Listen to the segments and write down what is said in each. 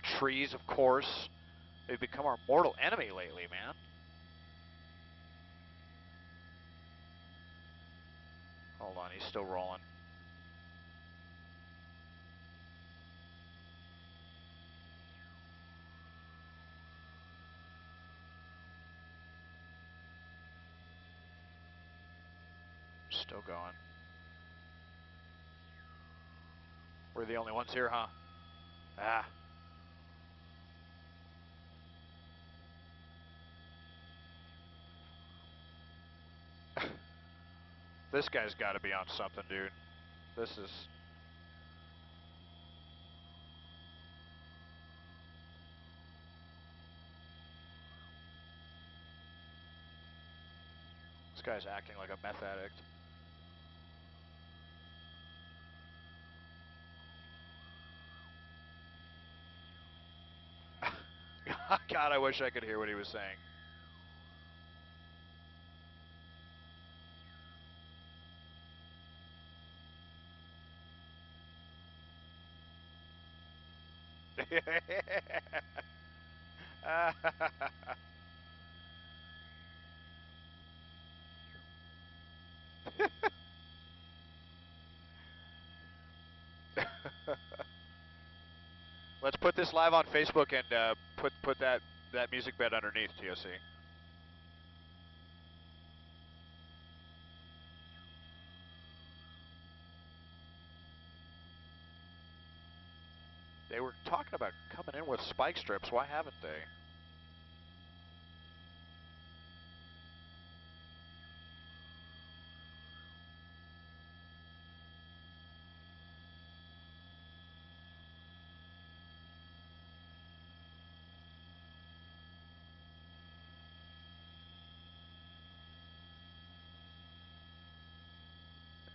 trees, of course. They've become our mortal enemy lately, man. Hold on, he's still rolling. Still going. We're the only ones here, huh? Ah. This guy's got to be on something, dude. This is... This guy's acting like a meth addict. God, I wish I could hear what he was saying. Let's put this live on Facebook and put that music bed underneath, TOC. They were talking about coming in with spike strips. Why haven't they?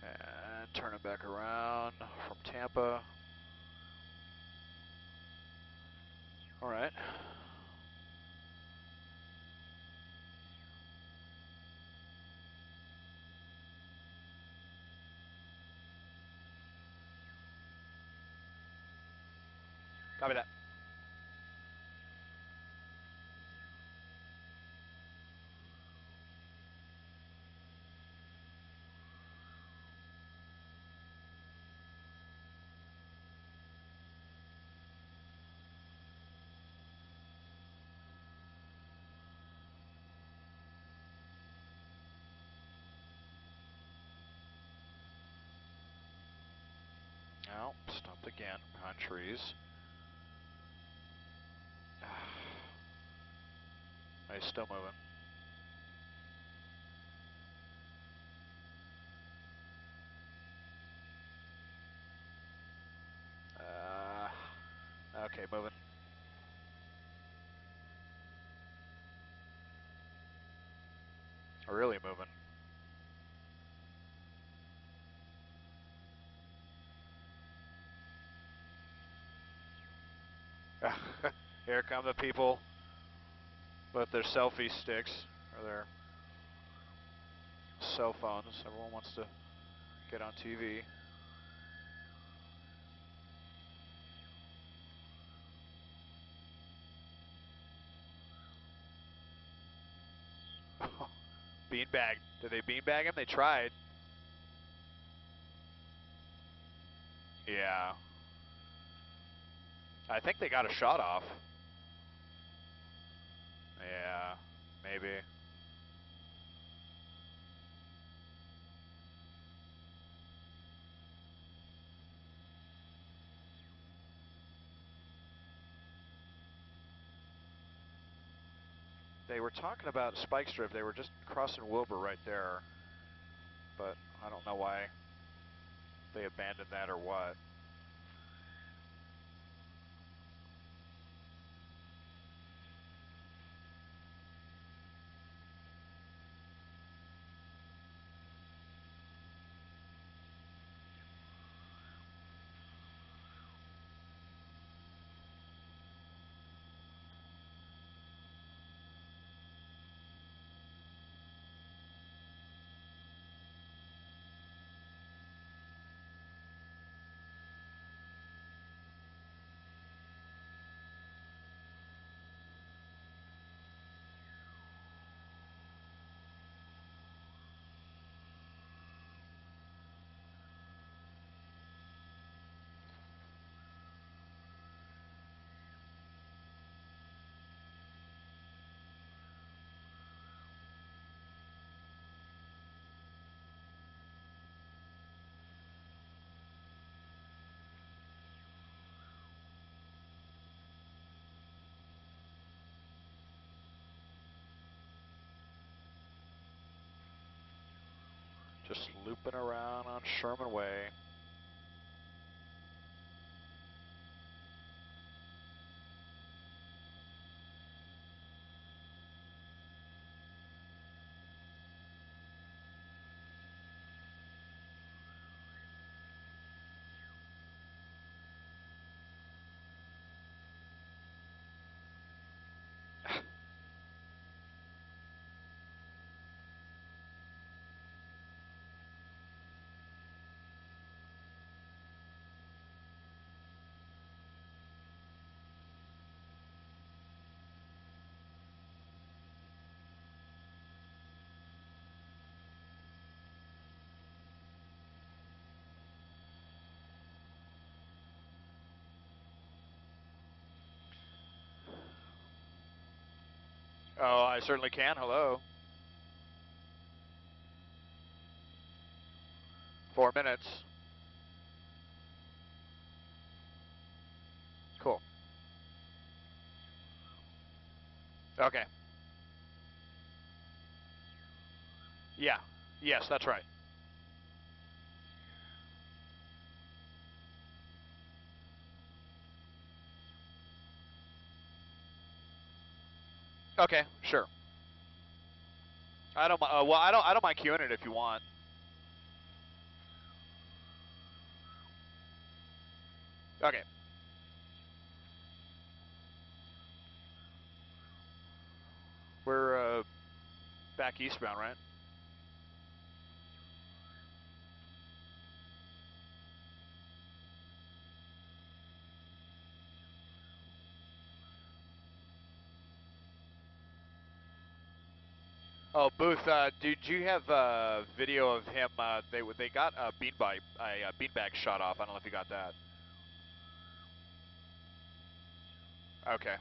And turn it back around from Tampa. All right. Copy that. Now, stopped again behind trees. He's still moving. Okay, moving. Really moving. Here come the people with their selfie sticks or their cell phones. Everyone wants to get on TV. Beanbag. Did they beanbag him? They tried. Yeah. I think they got a shot off. Yeah, maybe. They were talking about spike strip. They were just crossing Wilbur right there. But I don't know why they abandoned that or what. just looping around on Sherman Way. Oh, I certainly can. Hello. 4 minutes. Cool. Okay. Yeah. Yes, that's right. Okay, sure. I don't. Well, I don't mind queuing it if you want. Okay. We're back eastbound, right? Oh, Booth, did you have video of him? They got a beanbag shot off. I don't know if you got that. Okay.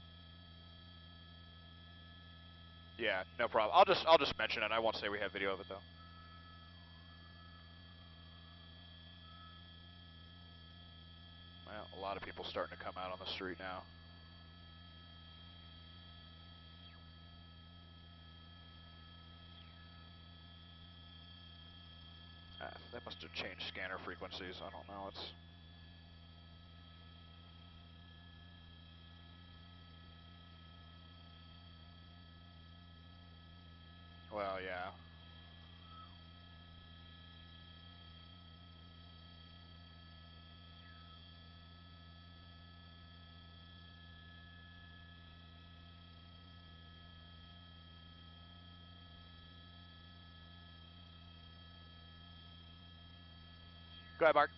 Yeah, no problem. I'll just mention it. I won't say we have video of it though. Well, a lot of people starting to come out on the street now. They must have changed scanner frequencies. I don't know. It's. Well, yeah. Go ahead, Mark.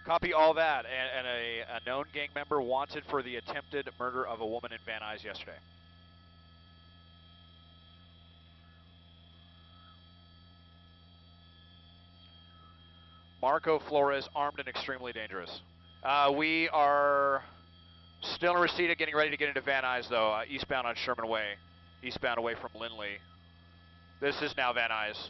Copy all that. And a known gang member wanted for the attempted murder of a woman in Van Nuys yesterday. Marco Flores, armed and extremely dangerous. We are still in Reseda, getting ready to get into Van Nuys, though, eastbound on Sherman Way, eastbound away from Lindley. This is now Van Nuys.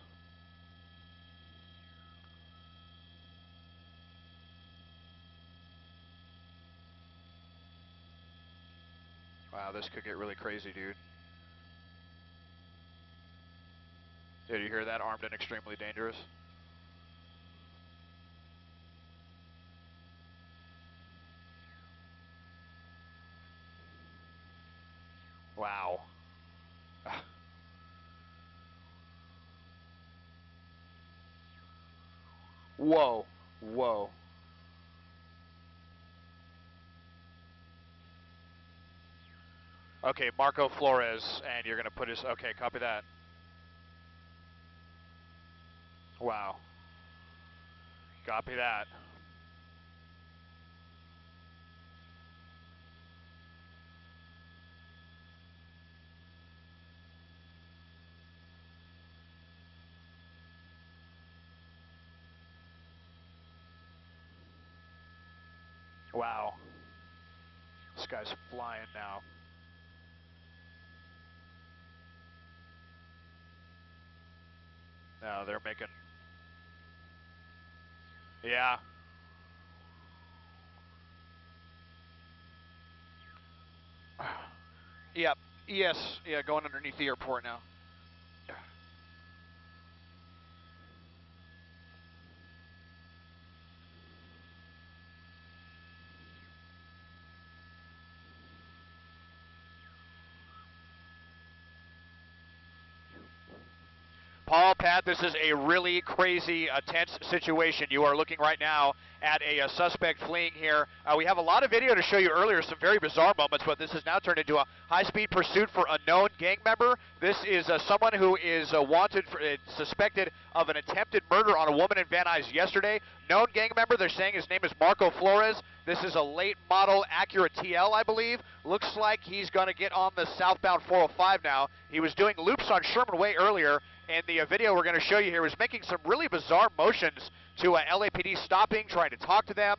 Wow, this could get really crazy, dude. Did you hear that? Armed and extremely dangerous. Wow. Whoa. Whoa. Okay, Marco Flores, and you're going to put his... Okay, copy that. Wow. Copy that. Wow. This guy's flying now. No, they're making... Yeah. Yep. Yes. Yeah, going underneath the airport now. Paul, Pat, this is a really crazy, tense situation. You are looking right now at a suspect fleeing here. We have a lot of video to show you earlier, some very bizarre moments, but this has now turned into a high-speed pursuit for a known gang member. This is someone who is wanted, suspected of an attempted murder on a woman in Van Nuys yesterday. Known gang member, they're saying his name is Marco Flores. This is a late model Acura TL, I believe. Looks like he's going to get on the southbound 405 now. He was doing loops on Sherman Way earlier, and the video we're going to show you here was making some really bizarre motions to LAPD stopping, trying to talk to them.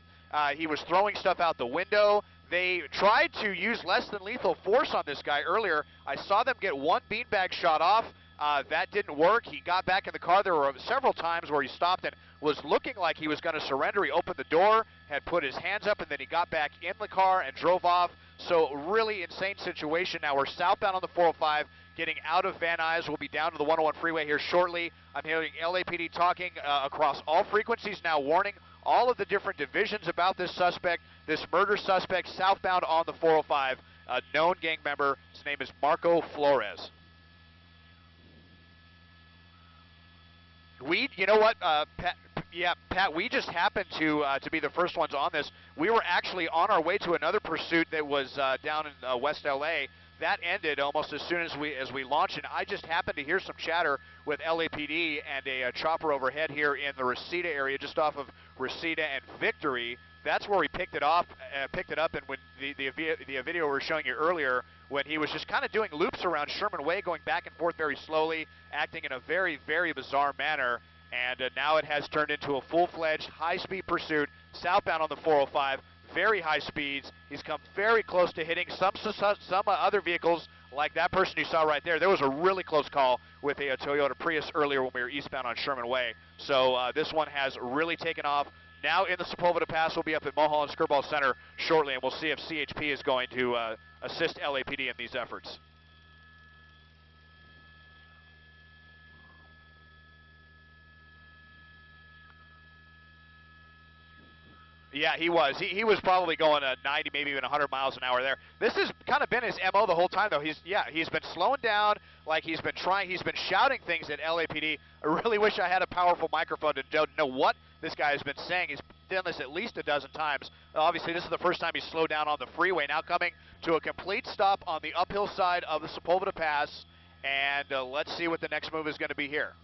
He was throwing stuff out the window. They tried to use less than lethal force on this guy earlier. I saw them get one beanbag shot off. That didn't work. He got back in the car. There were several times where he stopped and was looking like he was going to surrender. He opened the door, had put his hands up, and then he got back in the car and drove off. So really insane situation. Now we're southbound on the 405, getting out of Van Nuys. We'll be down to the 101 freeway here shortly. I'm hearing LAPD talking across all frequencies now, warning all of the different divisions about this suspect, this murder suspect, southbound on the 405, a known gang member. His name is Marco Flores. You know what, Pat, we just happened to be the first ones on this. We were actually on our way to another pursuit that was down in West LA. That ended almost as soon as we launched, and I just happened to hear some chatter with LAPD and a chopper overhead here in the Reseda area, just off of Reseda and Victory. That's where we picked it up, and when the video we were showing you earlier, when he was just kind of doing loops around Sherman Way, going back and forth very slowly, acting in a very, very bizarre manner, and now it has turned into a full-fledged high-speed pursuit southbound on the 405, very high speeds. He's come very close to hitting some other vehicles, like that person you saw right there. There was a really close call with a Toyota Prius earlier when we were eastbound on Sherman Way. So this one has really taken off. Now in the Sepulveda Pass, we'll be up at Mulholland Skirball Center shortly, and we'll see if CHP is going to assist LAPD in these efforts. Yeah, he was. He was probably going 90, maybe even 100 miles an hour there. This has kind of been his MO the whole time, though. He's been slowing down, like he's been shouting things at LAPD. I really wish I had a powerful microphone to know what this guy has been saying. He's done this at least a dozen times. Obviously, this is the first time he's slowed down on the freeway. Now coming to a complete stop on the uphill side of the Sepulveda Pass, and let's see what the next move is going to be here.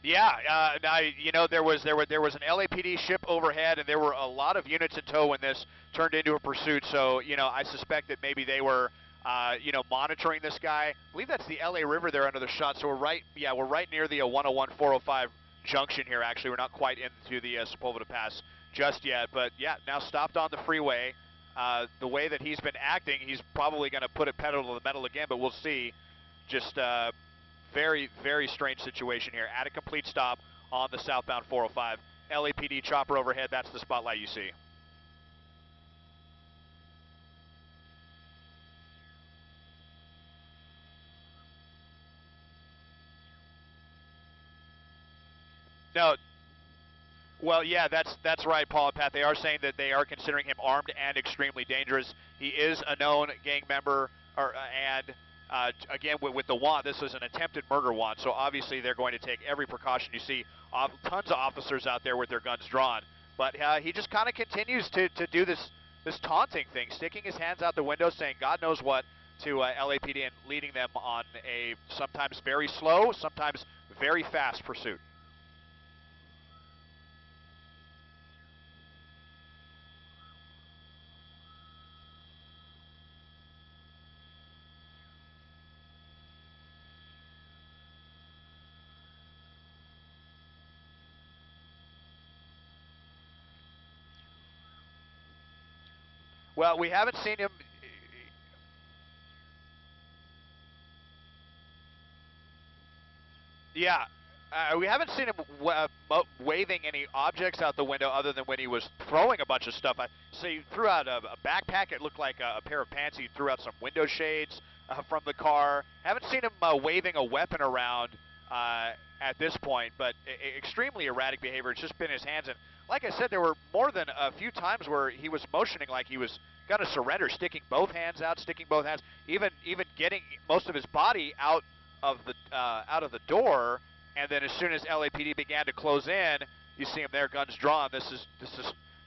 Yeah, now you know there was an LAPD ship overhead, and there were a lot of units in tow when this turned into a pursuit. So you know, I suspect that maybe they were monitoring this guy. I believe that's the LA River there under the shot. So we're right near the 101-405 junction here. Actually, we're not quite into the Sepulveda Pass just yet, but yeah, now stopped on the freeway. The way that he's been acting, he's probably going to put it pedal to the metal again, but we'll see. Just very, very strange situation here. At a complete stop on the southbound 405. LAPD chopper overhead, that's the spotlight you see. No. Well, yeah, that's right, Paul and Pat. They are saying that they are considering him armed and extremely dangerous. He is a known gang member, again, with the wand, this is an attempted murder wand, so obviously they're going to take every precaution. You see tons of officers out there with their guns drawn, but he just kind of continues to do this taunting thing, sticking his hands out the window, saying God knows what to LAPD and leading them on a sometimes very slow, sometimes very fast pursuit. Well, we haven't seen him. Yeah, we haven't seen him waving any objects out the window other than when he was throwing a bunch of stuff. So he threw out a backpack. It looked like a pair of pants. He threw out some window shades from the car. Haven't seen him waving a weapon around at this point, but extremely erratic behavior. It's just been his hands. And like I said, there were more than a few times where he was motioning like he was going to surrender, sticking both hands out, sticking both hands, even getting most of his body out of the door. And then as soon as LAPD began to close in, you see him there, guns drawn. This is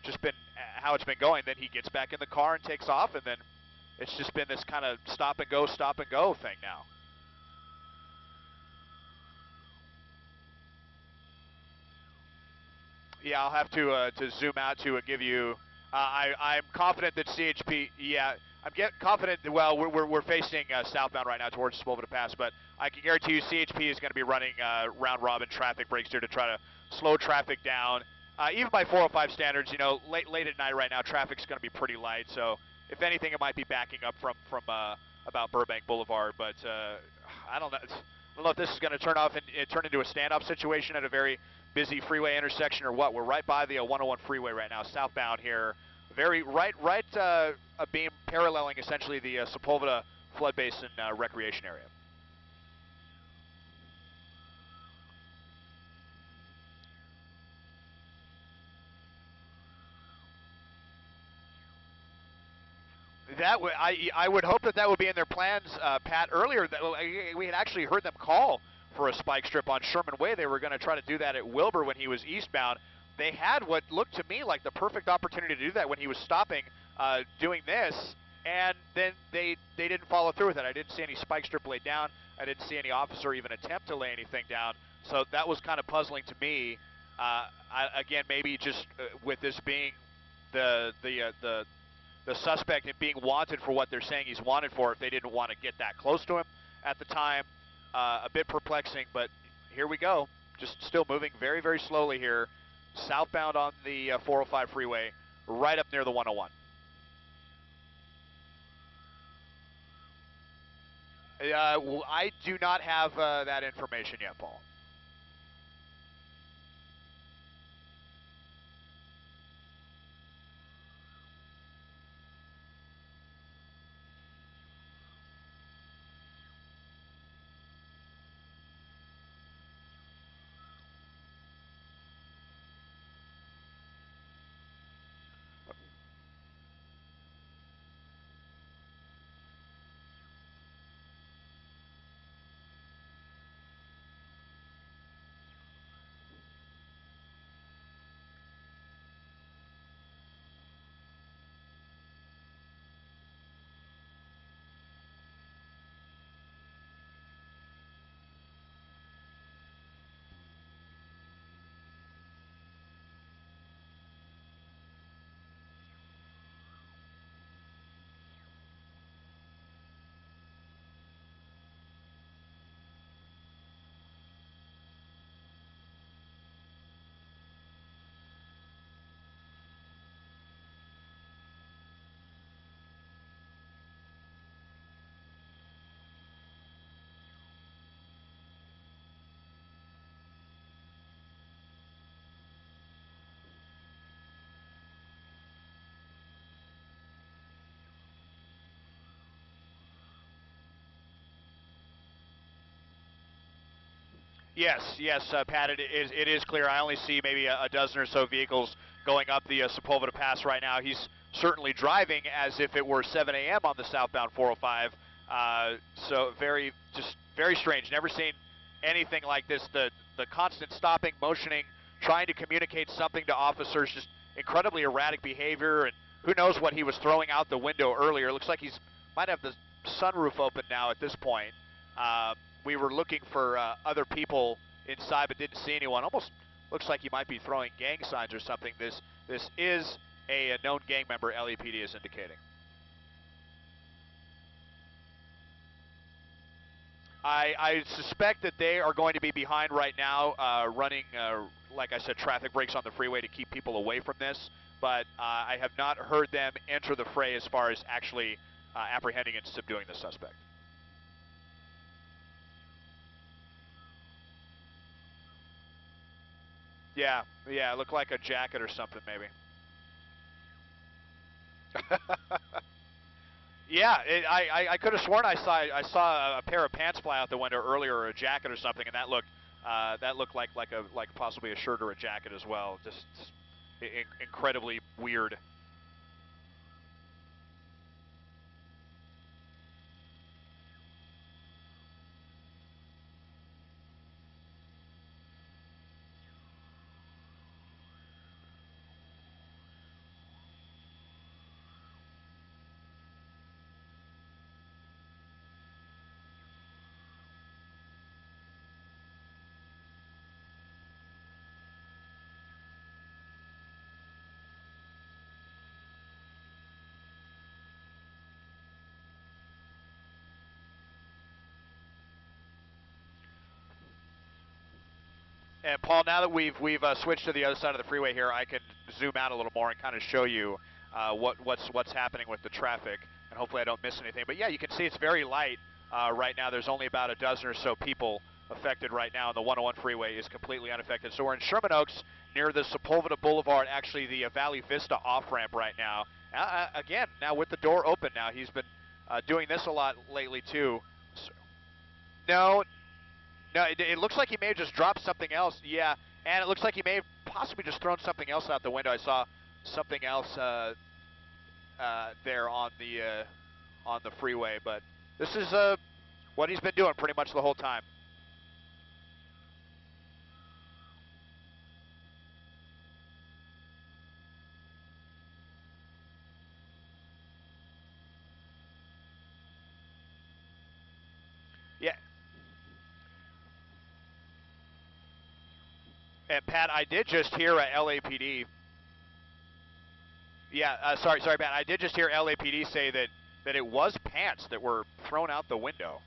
just been how it's been going. Then he gets back in the car and takes off, and then it's just been this kind of stop and go thing now. Yeah, I'll have to zoom out to give you. I'm confident that CHP. Yeah, I'm confident. Well, we're facing southbound right now towards Sepulveda Pass, but I can guarantee you CHP is going to be running round-robin traffic breaks here to try to slow traffic down. Even by 405 standards, you know, late at night right now, traffic's going to be pretty light. So if anything, it might be backing up from about Burbank Boulevard. But I don't know. I don't know if this is going to turn into a standoff situation at a very busy freeway intersection or what. We're right by the 101 freeway right now, southbound here. Very right a beam paralleling essentially the Sepulveda flood basin recreation area. I would hope that would be in their plans, Pat. Earlier, we had actually heard them call for a spike strip on Sherman Way. They were going to try to do that at Wilbur when he was eastbound. They had what looked to me like the perfect opportunity to do that when he was stopping, doing this, and then they didn't follow through with it. I didn't see any spike strip laid down. I didn't see any officer even attempt to lay anything down. So that was kind of puzzling to me. Again, maybe just with this being the suspect and being wanted for what they're saying he's wanted for, if they didn't want to get that close to him at the time, a bit perplexing, but here we go. Just still moving very, very slowly here, southbound on the 405 freeway, right up near the 101. I do not have that information yet, Paul. Yes, Pat, it is clear. I only see maybe a dozen or so vehicles going up the Sepulveda Pass right now. He's certainly driving as if it were 7 a.m. on the southbound 405. So very strange. Never seen anything like this. The constant stopping, motioning, trying to communicate something to officers, just incredibly erratic behavior. And who knows what he was throwing out the window earlier. Looks like he's might have the sunroof open now at this point. We were looking for other people inside, but didn't see anyone. Almost looks like he might be throwing gang signs or something. This is a known gang member, LAPD is indicating. I suspect that they are going to be behind right now, running, like I said, traffic breaks on the freeway to keep people away from this. but I have not heard them enter the fray as far as actually apprehending and subduing the suspect. Yeah, yeah, it looked like a jacket or something, maybe. Yeah, I could have sworn I saw a pair of pants fly out the window earlier, or a jacket or something, and that looked like possibly a shirt or a jacket as well. Just incredibly weird. And Paul, now that we've switched to the other side of the freeway here, I can zoom out a little more and kind of show you what's happening with the traffic, and hopefully I don't miss anything. But yeah, you can see it's very light right now. There's only about a dozen or so people affected right now, and the 101 freeway is completely unaffected. So we're in Sherman Oaks near the Sepulveda Boulevard, actually the Valley Vista off-ramp right now. Again, now with the door open now, he's been doing this a lot lately too. So, no, it looks like he may have just dropped something else. Yeah, and it looks like he may have possibly just thrown something else out the window. I saw something else there on the freeway, but this is what he's been doing pretty much the whole time. Yeah. And Pat, I did just hear LAPD. Yeah, sorry, Pat. I did just hear LAPD say that it was pants that were thrown out the window.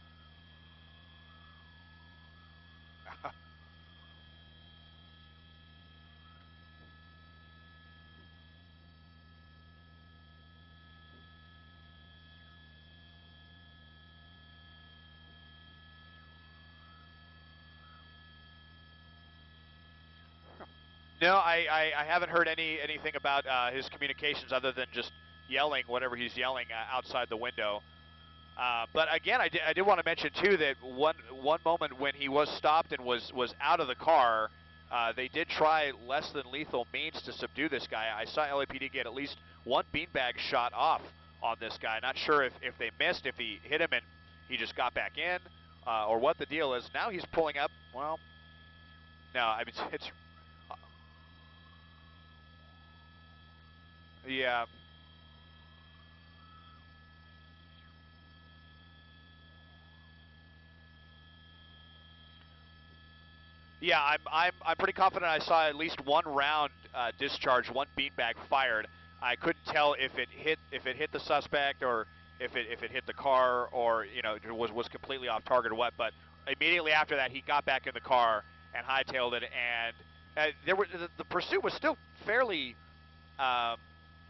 No, I haven't heard anything about his communications other than just yelling whatever he's yelling outside the window. But again, I did want to mention too that one moment when he was stopped and was out of the car, they did try less than lethal means to subdue this guy. I saw LAPD get at least one beanbag shot off on this guy. Not sure if they missed, if he hit him and he just got back in, or what the deal is. Now he's pulling up. Well, no, I mean it's yeah. Yeah, I'm pretty confident I saw at least one round discharged, one beanbag fired. I couldn't tell if it hit the suspect or if it hit the car, or was completely off target or what. But immediately after that, he got back in the car and hightailed it, and the pursuit was still fairly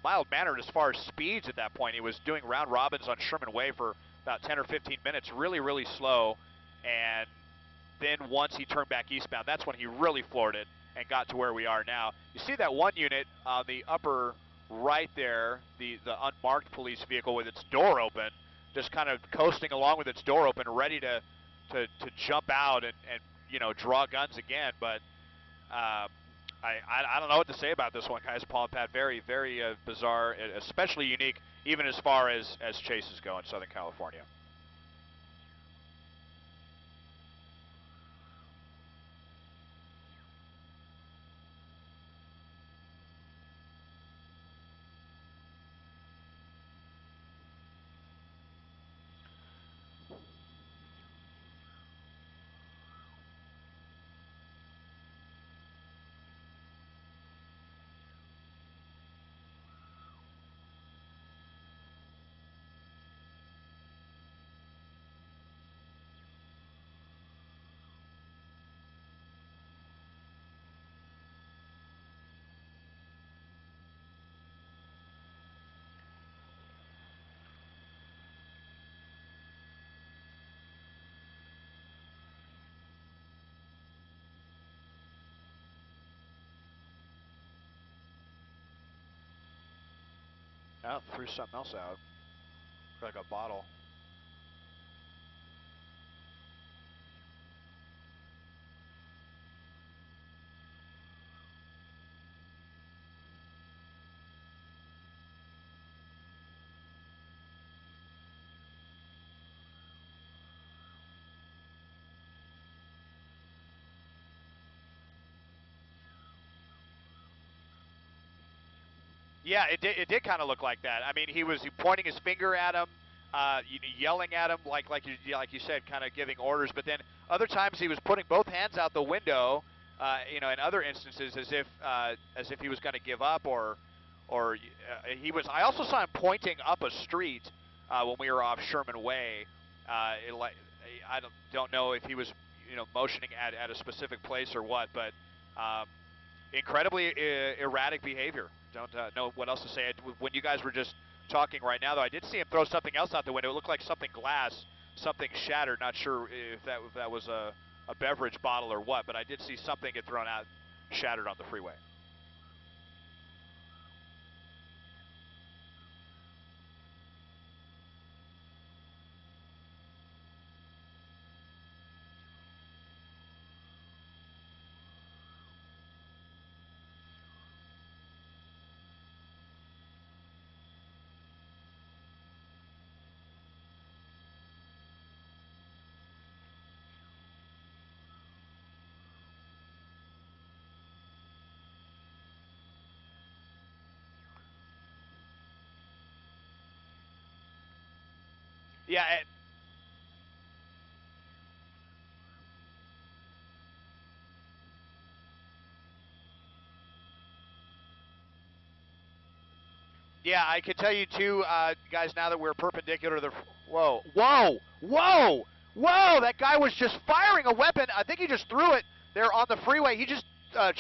mild mannered as far as speeds at that point. He was doing round robins on Sherman Way for about 10 or 15 minutes, really slow, and then once he turned back eastbound, that's when he really floored it and got to where we are now. You see that one unit on the upper right there, the unmarked police vehicle with its door open, just kind of coasting along with its door open, ready to jump out and draw guns again. But I don't know what to say about this one, guys. Paul and Pat, very bizarre, especially unique, even as far as chases go in Southern California. Oh, threw something else out. Like a bottle. Yeah, it did kind of look like that. I mean, he was pointing his finger at him, yelling at him like you said, kind of giving orders. But then other times he was putting both hands out the window, in other instances as if he was going to give up or he was. I also saw him pointing up a street when we were off Sherman Way. I don't know if he was motioning at a specific place or what, but incredibly erratic behavior. Don't know what else to say. When you guys were just talking right now, though, I did see him throw something else out the window. It looked like something glass, something shattered. Not sure if that was a beverage bottle or what, but I did see something get thrown out, shattered on the freeway. Yeah. Yeah, I can tell you too, guys. Now that we're perpendicular to the, whoa, whoa, whoa, whoa! That guy was just firing a weapon. I think he just threw it there on the freeway. He just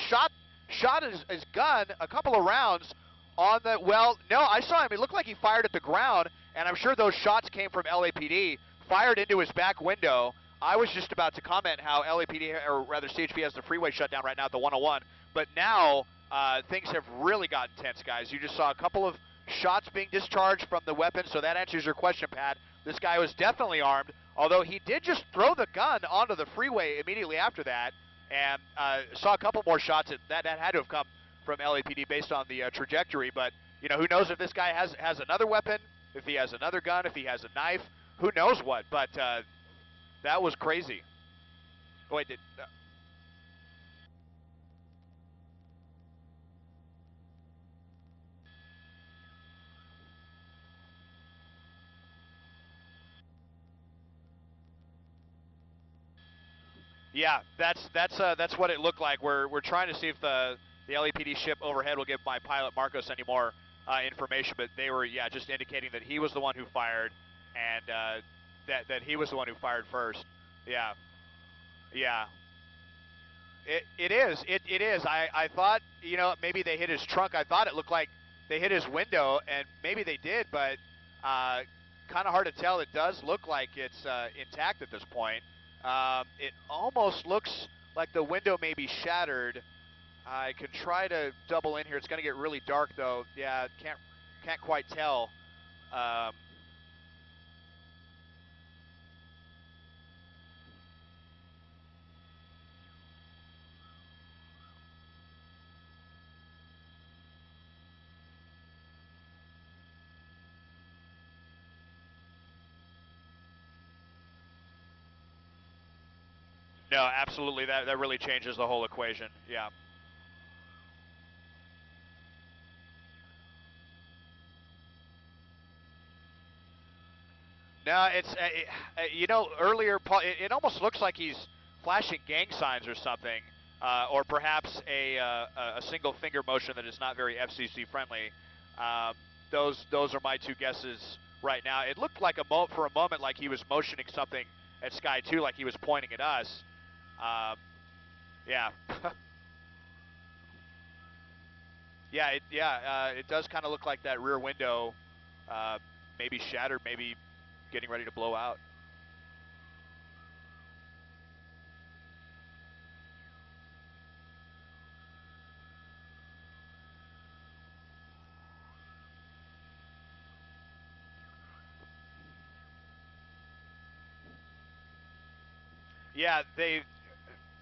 shot his gun a couple of rounds on the. Well, no, I saw him. It looked like he fired at the ground, and I'm sure those shots came from LAPD. Fired into his back window. I was just about to comment how LAPD, or rather CHP, has the freeway shut down right now at the 101. But now things have really gotten tense, guys. You just saw a couple of shots being discharged from the weapon, so that answers your question, Pat. This guy was definitely armed, although he did just throw the gun onto the freeway immediately after that, and saw a couple more shots. That had to have come from LAPD based on the trajectory, but who knows if this guy has another weapon, if he has another gun, if he has a knife, who knows what, but that was crazy. Oh, wait, yeah, that's what it looked like. We're trying to see if the LAPD ship overhead will give my pilot Marcos any more information, but they were just indicating that he was the one who fired, and that he was the one who fired first. Yeah, yeah. It is. It is. I thought maybe they hit his trunk. I thought it looked like they hit his window, and maybe they did, but kind of hard to tell. It does look like it's intact at this point. It almost looks like the window may be shattered. I can try to double in here. It's going to get really dark though. Yeah, can't quite tell. Um, no, absolutely. That really changes the whole equation. Yeah. No, it's earlier, Paul. It almost looks like he's flashing gang signs or something, or perhaps a single finger motion that is not very FCC friendly. Um, those are my two guesses right now. It looked like for a moment like he was motioning something at Sky 2, like he was pointing at us. Um, yeah, it does kind of look like that rear window, uh, maybe shattered, maybe getting ready to blow out. Yeah,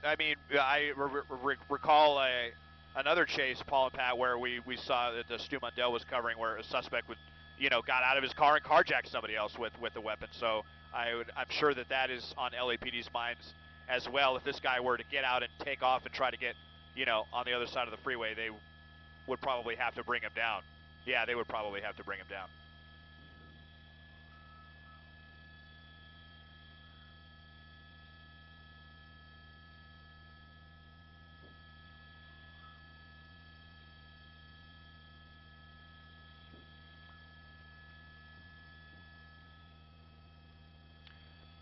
I mean, I recall another chase, Paul and Pat, where we saw that the Stu Mundell was covering, where a suspect would, got out of his car and carjacked somebody else with a weapon. So I'm sure that is on LAPD's minds as well. If this guy were to get out and take off and try to get, on the other side of the freeway, they would probably have to bring him down. Yeah, they would probably have to bring him down.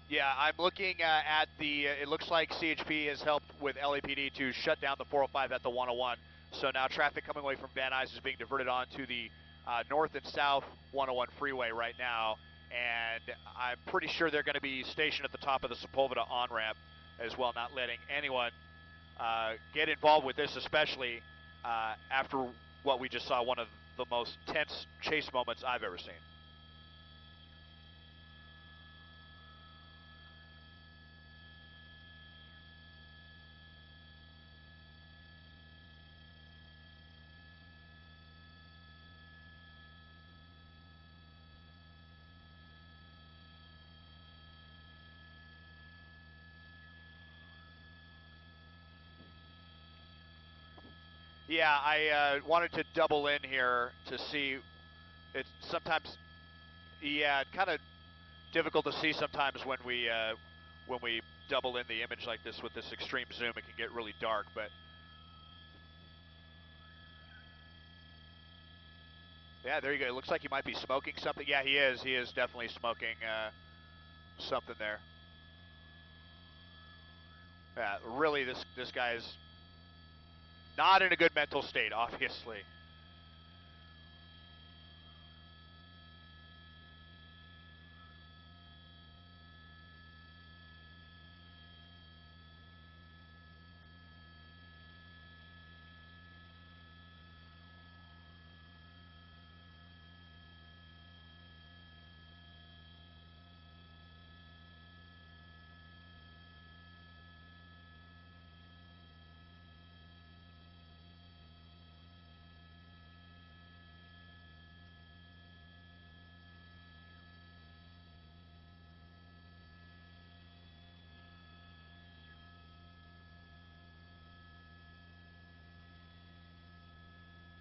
Yeah, I'm looking at it looks like CHP has helped with LAPD to shut down the 405 at the 101. So now traffic coming away from Van Nuys is being diverted onto the north and south 101 freeway right now. And I'm pretty sure they're going to be stationed at the top of the Sepulveda on-ramp as well, not letting anyone get involved with this, especially after what we just saw, one of the most tense chase moments I've ever seen. Yeah, I wanted to double in here to see. It's sometimes, yeah, kind of difficult to see sometimes when we double in the image like this with this extreme zoom. It can get really dark, but yeah, there you go. It looks like he might be smoking something. Yeah, he is. He is definitely smoking something there. Yeah, really, this guy's not in a good mental state, obviously.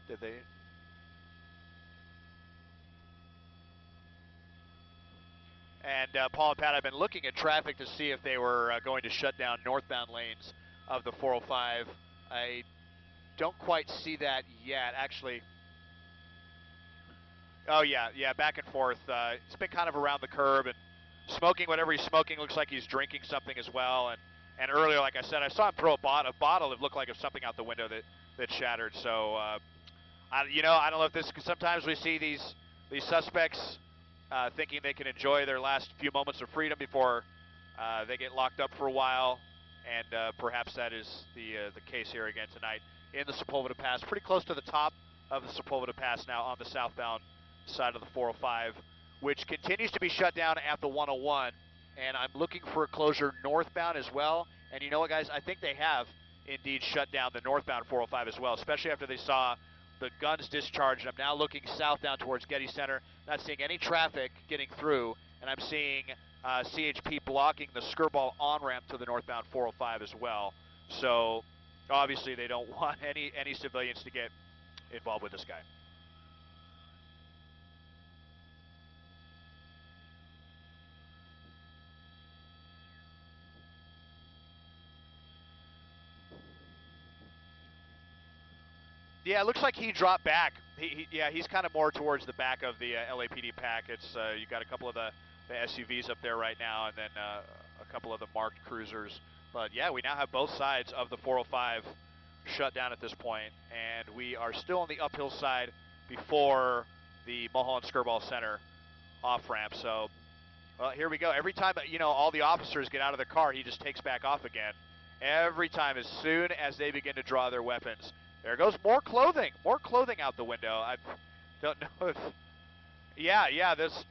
Did they? And Paul and Pat, I've been looking at traffic to see if they were going to shut down northbound lanes of the 405. I don't quite see that yet, actually. Oh yeah, yeah, back and forth. It's been kind of around the curb and smoking whatever he's smoking. Looks like he's drinking something as well. And earlier, like I said, I saw him throw a bottle. It looked like it was something out the window that shattered. So I don't know if this. Sometimes we see these suspects thinking they can enjoy their last few moments of freedom before they get locked up for a while, and perhaps that is the case here again tonight in the Sepulveda Pass, pretty close to the top of the Sepulveda Pass now on the southbound side of the 405, which continues to be shut down at the 101, and I'm looking for a closure northbound as well. And you know what, guys? I think they have indeed shut down the northbound 405 as well, especially after they saw the guns discharged. I'm now looking southbound towards Getty Center, not seeing any traffic getting through, and I'm seeing CHP blocking the Skirball on-ramp to the northbound 405 as well. So obviously they don't want any civilians to get involved with this guy. Yeah, it looks like he dropped back. Yeah, he's kind of more towards the back of the LAPD pack. It's you got a couple of the SUVs up there right now, and then a couple of the marked cruisers. But yeah, we now have both sides of the 405 shut down at this point, and we are still on the uphill side before the Mulholland Skirball Center off ramp. So, well, here we go. Every time all the officers get out of their car, he just takes back off again. Every time, as soon as they begin to draw their weapons. There goes more clothing out the window. I don't know if, yeah, this.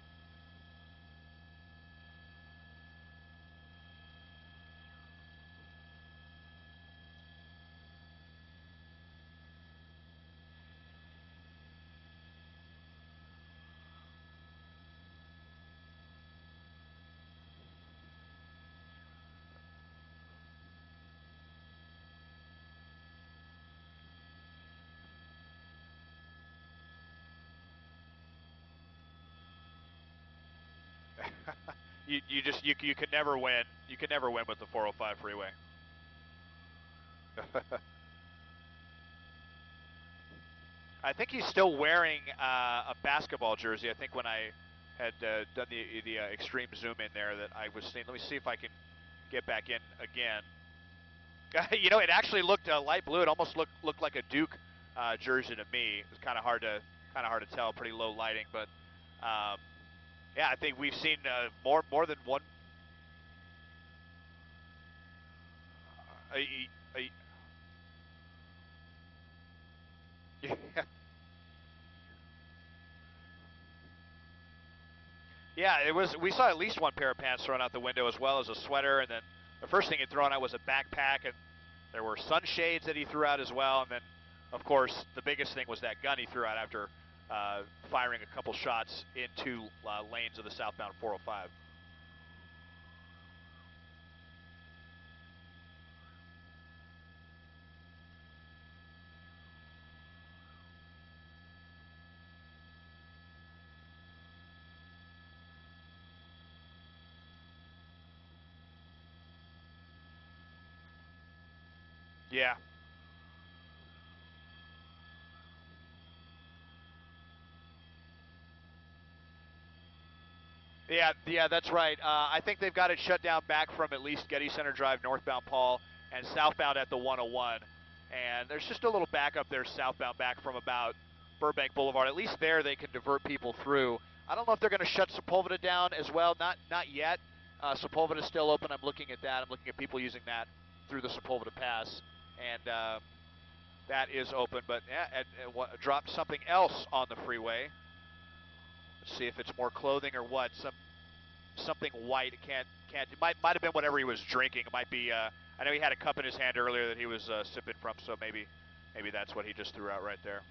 You could never win. You could never win with the 405 freeway. I think he's still wearing a basketball jersey. I think when I had done the extreme zoom in there that I was seeing. Let me see if I can get back in again. You know, it actually looked light blue. It almost looked like a Duke jersey to me. It was kind of hard to tell. Pretty low lighting, but yeah, I think we've seen more than one. Yeah. Yeah, it was. We saw at least one pair of pants thrown out the window, as well as a sweater, and then the first thing he thrown out was a backpack, and there were sunshades that he threw out as well, and then, of course, the biggest thing was that gun he threw out after firing a couple shots into lanes of the southbound 405. Yeah. Yeah, that's right. I think they've got it shut down back from at least Getty Center Drive, northbound Paul, and southbound at the 101. And there's just a little backup there southbound back from about Burbank Boulevard. At least there they can divert people through. I don't know if they're going to shut Sepulveda down as well. Not yet. Sepulveda's still open. I'm looking at that. I'm looking at people using that through the Sepulveda Pass. And that is open. But yeah, dropped something else on the freeway. Let's see if it's more clothing or what. Something white. It can't. It might have been whatever he was drinking. It might be. I know he had a cup in his hand earlier that he was sipping from. So maybe that's what he just threw out right there.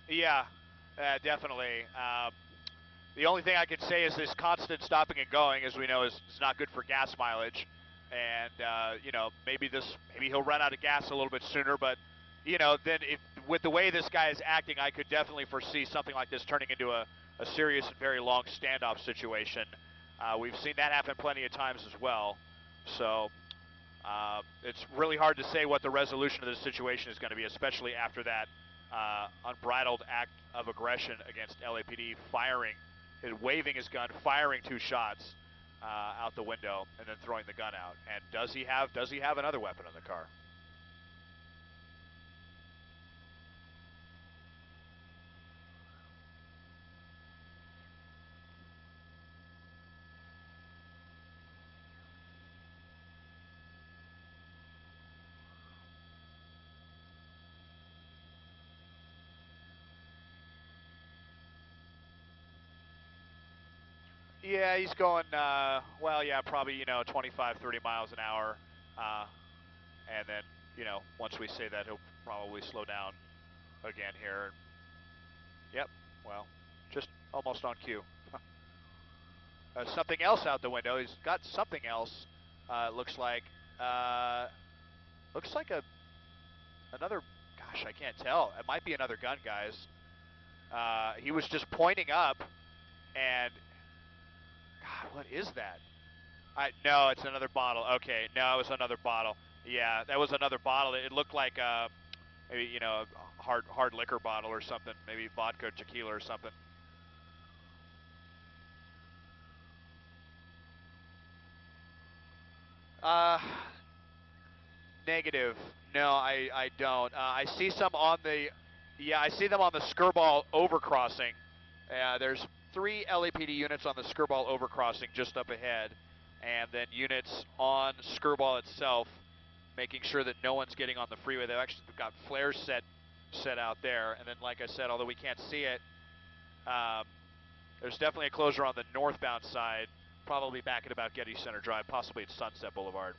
Yeah, definitely. The only thing I can say is this constant stopping and going, as we know, is not good for gas mileage. And you know, maybe he'll run out of gas a little bit sooner. But you know, then if with the way this guy is acting, I could definitely foresee something like this turning into a serious and very long standoff situation. We've seen that happen plenty of times as well. So it's really hard to say what the resolution of this situation is going to be, especially after that unbridled act of aggression against LAPD, waving his gun, firing 2 shots out the window, and then throwing the gun out. And does he have another weapon in the car? Yeah, he's going, well, yeah, probably, 25, 30 miles an hour. And then, once we say that, he'll probably slow down again here. Yep, well, just almost on cue. Something else out the window. He's got something else, looks like. Looks like another, Gosh, I can't tell. It might be another gun, guys. He was just pointing up, and God, what is that? No, it's another bottle. Okay, no, it was another bottle. Yeah, that was another bottle. It looked like maybe, you know, a hard liquor bottle or something. Maybe vodka, tequila, or something. Uh, Negative. No, I don't. I see some on the, yeah, I see them on the Skirball overcrossing. There's 3 LAPD units on the Skirball overcrossing just up ahead, and then units on Skirball itself, making sure that no one's getting on the freeway. They've actually got flares set out there, and then, like I said, although we can't see it, there's definitely a closure on the northbound side, probably back at about Getty Center Drive, possibly at Sunset Boulevard.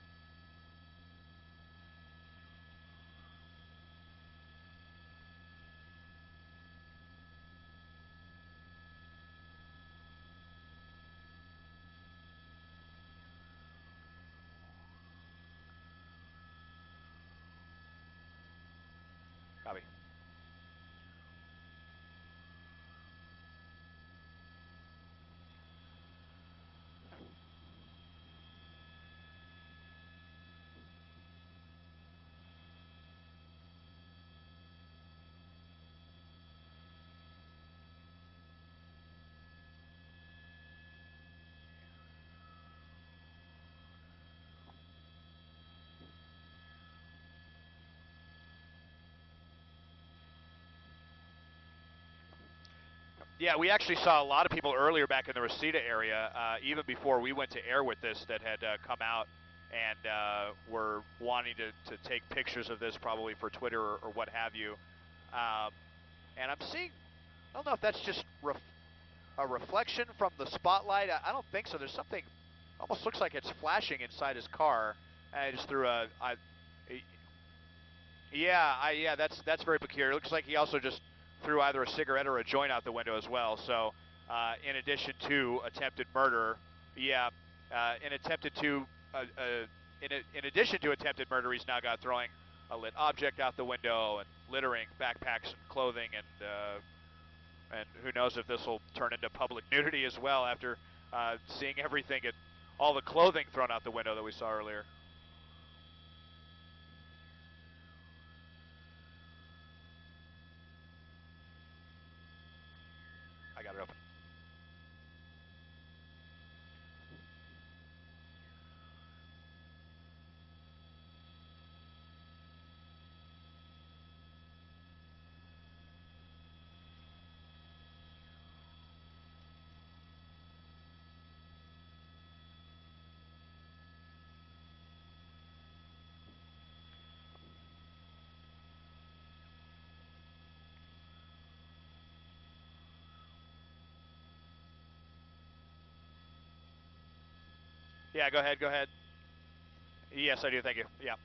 Copy. Yeah, we actually saw a lot of people earlier back in the Reseda area, even before we went to air with this, that had come out and were wanting to take pictures of this, probably for Twitter or what have you. And I'm seeing, I don't know if that's just a reflection from the spotlight. I don't think so. There's something, almost looks like it's flashing inside his car. I just threw yeah, that's very peculiar. It looks like he also just threw either a cigarette or a joint out the window as well. So, in addition to attempted murder, yeah, in addition to attempted murder, he's now got throwing a lit object out the window and littering backpacks and clothing, and who knows if this will turn into public nudity as well after seeing everything, all the clothing thrown out the window that we saw earlier. I got it open. Yeah, go ahead, go ahead. Yes, I do, thank you. Yeah.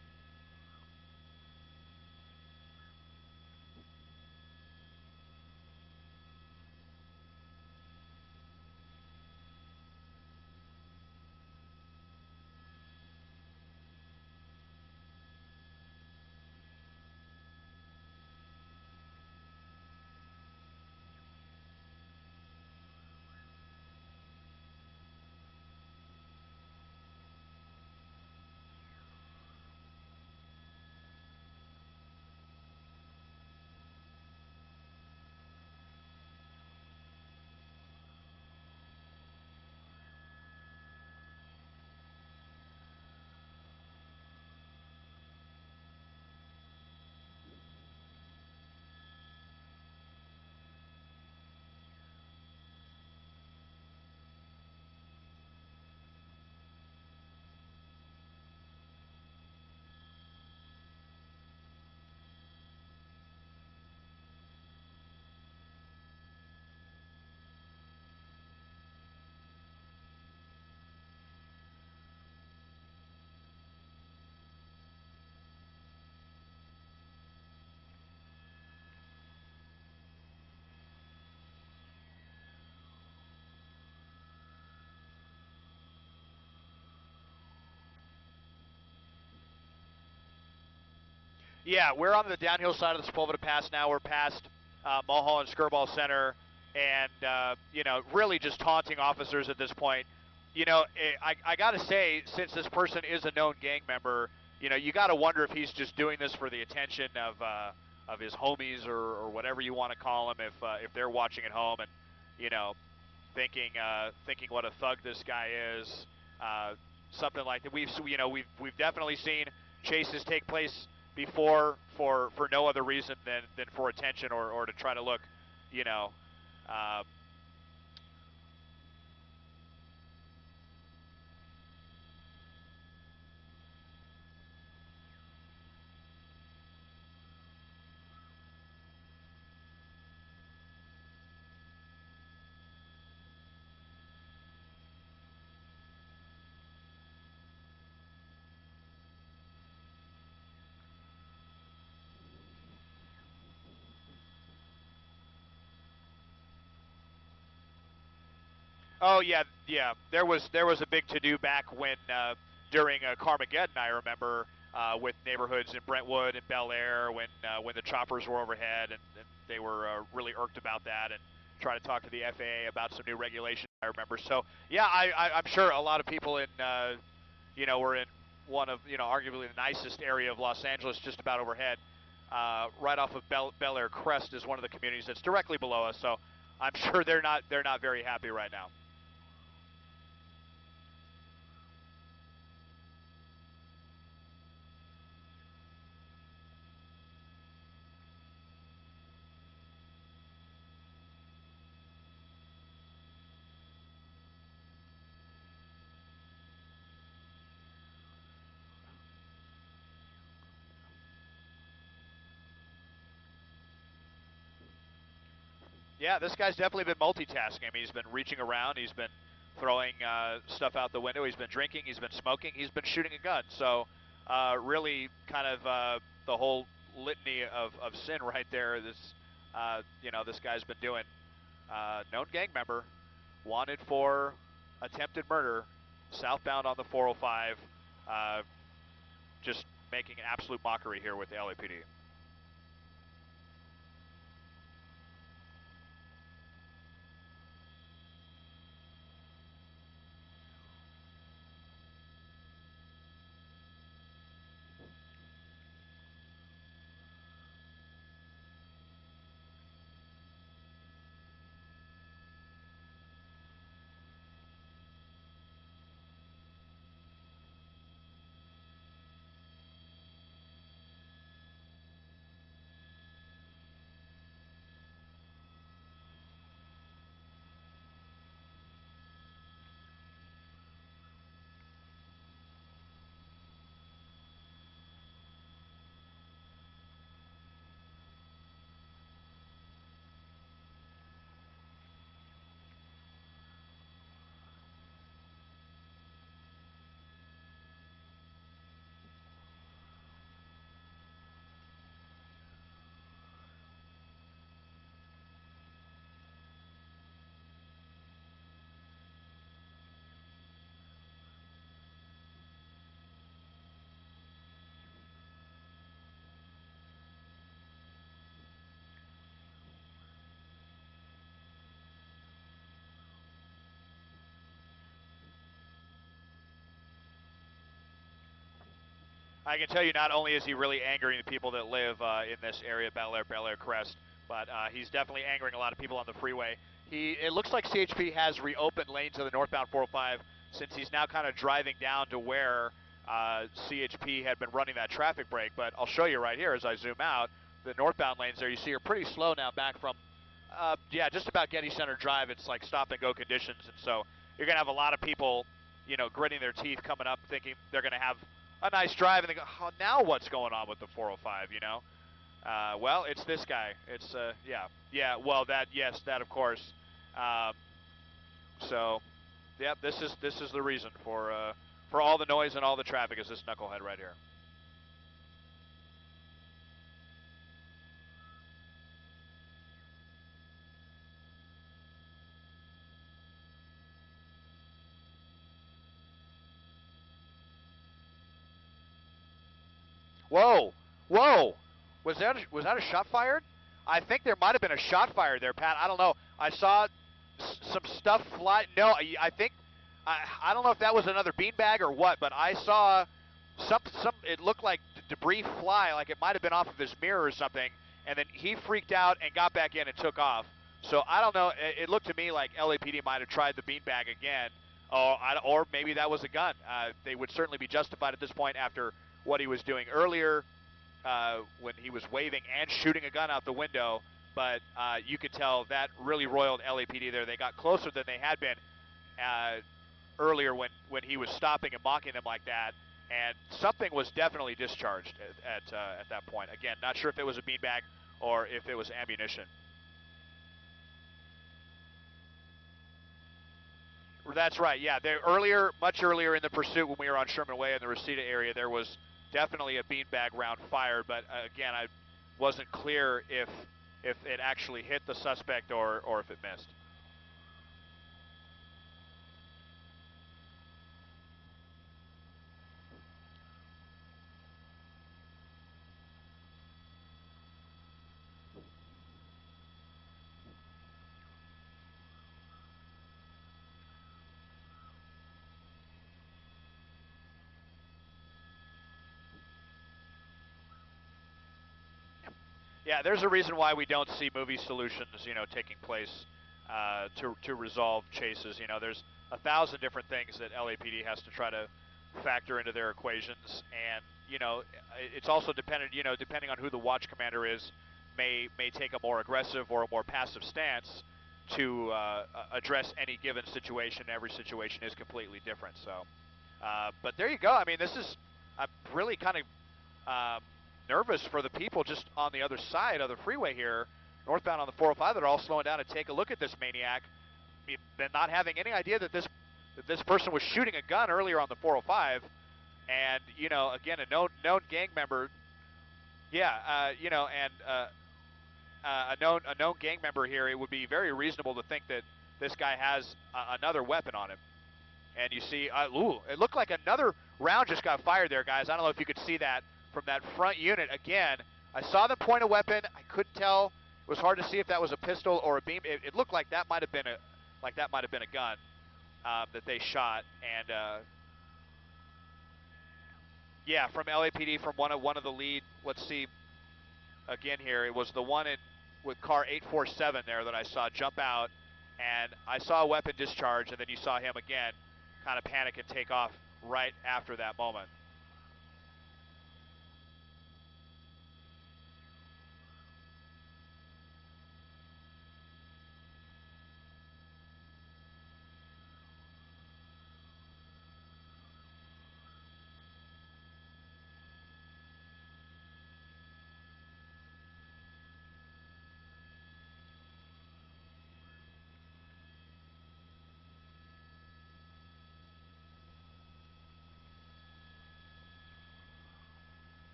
Yeah, we're on the downhill side of the Sepulveda Pass now. We're past Mulholland Skirball Center, and you know, really just taunting officers at this point. You know, I got to say, since this person is a known gang member, you know, you got to wonder if he's just doing this for the attention of his homies or whatever you want to call them, if they're watching at home and, you know, thinking what a thug this guy is, something like that. We've definitely seen chases take place before for no other reason than for attention or to try to look, you know. Oh yeah, yeah. There was a big to do back when during Carmageddon. I remember with neighborhoods in Brentwood and Bel Air when the choppers were overhead and they were really irked about that and trying to talk to the FAA about some new regulations. I remember. So yeah, I'm sure a lot of people in you know, were in one of, you know, arguably the nicest area of Los Angeles, just about overhead. Right off of Bel Air Crest is one of the communities that's directly below us. So I'm sure they're not very happy right now. Yeah, this guy's definitely been multitasking. I mean, he's been reaching around, he's been throwing stuff out the window, he's been drinking, he's been smoking, he's been shooting a gun. So, really, kind of the whole litany of sin right there. This, you know, this guy's been doing. Known gang member, wanted for attempted murder, southbound on the 405. Just making an absolute mockery here with the LAPD. I can tell you, not only is he really angering the people that live in this area, Bel Air Crest, but he's definitely angering a lot of people on the freeway. It looks like CHP has reopened lanes of the northbound 405 since he's now kind of driving down to where CHP had been running that traffic break. But I'll show you right here as I zoom out. The northbound lanes there, you see, are pretty slow now back from, yeah, just about Getty Center Drive. It's like stop and go conditions, and so you're going to have a lot of people, you know, gritting their teeth coming up thinking they're going to have a nice drive, and they go, oh, now what's going on with the 405, you know? Well, it's this guy. It's, yeah, well, yes, that of course. Um, so, yeah, this is the reason for all the noise and all the traffic is this knucklehead right here. Whoa, Whoa! Was that a shot fired? I think there might have been a shot fired there, Pat. I don't know. I saw some stuff fly. No, I think I don't know if that was another beanbag or what, but I saw some. It looked like debris fly, like it might have been off of his mirror or something. And then he freaked out and got back in and took off. So I don't know. It looked to me like LAPD might have tried the beanbag again, or maybe that was a gun. They would certainly be justified at this point after what he was doing earlier. When he was waving and shooting a gun out the window, but you could tell that really roiled LAPD there. They got closer than they had been earlier when he was stopping and mocking them like that, and something was definitely discharged at that point. Again, not sure if it was a beanbag or if it was ammunition. That's right, yeah. Much earlier in the pursuit when we were on Sherman Way in the Reseda area, there was definitely a beanbag round fired, but again, I wasn't clear if it actually hit the suspect or if it missed. Yeah, there's a reason why we don't see movie solutions, taking place to resolve chases. There's 1,000 different things that LAPD has to try to factor into their equations, and it's also dependent, depending on who the watch commander is, may take a more aggressive or a more passive stance to address any given situation. Every situation is completely different. So, but there you go. I mean, I'm really kind of nervous for the people just on the other side of the freeway here, northbound on the 405, that are all slowing down to take a look at this maniac, and not having any idea that this person was shooting a gun earlier on the 405, and again, a known gang member. Yeah, and a known gang member here. It would be very reasonable to think that this guy has another weapon on him. And you see, it looked like another round just got fired there, guys. I don't know if you could see that from that front unit. Again, I saw them point a weapon. I couldn't tell. It was hard to see if that was a pistol or a beam. It looked like that might have been a gun that they shot. And yeah, from LAPD, from one of the lead. Let's see. Again here, it was the one with car 847 there that I saw jump out, and I saw a weapon discharge, and then you saw him again kind of panic and take off right after that moment.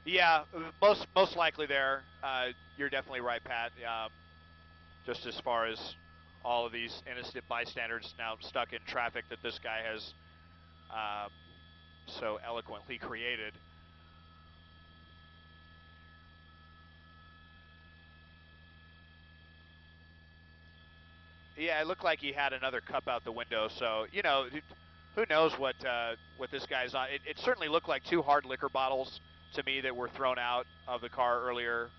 Yeah, most likely there. You're definitely right, Pat. Just as far as all of these innocent bystanders now stuck in traffic that this guy has so eloquently created. Yeah, it looked like he had another cup out the window. So who knows what this guy's on? It certainly looked like two hard liquor bottles to me that were thrown out of the car earlier.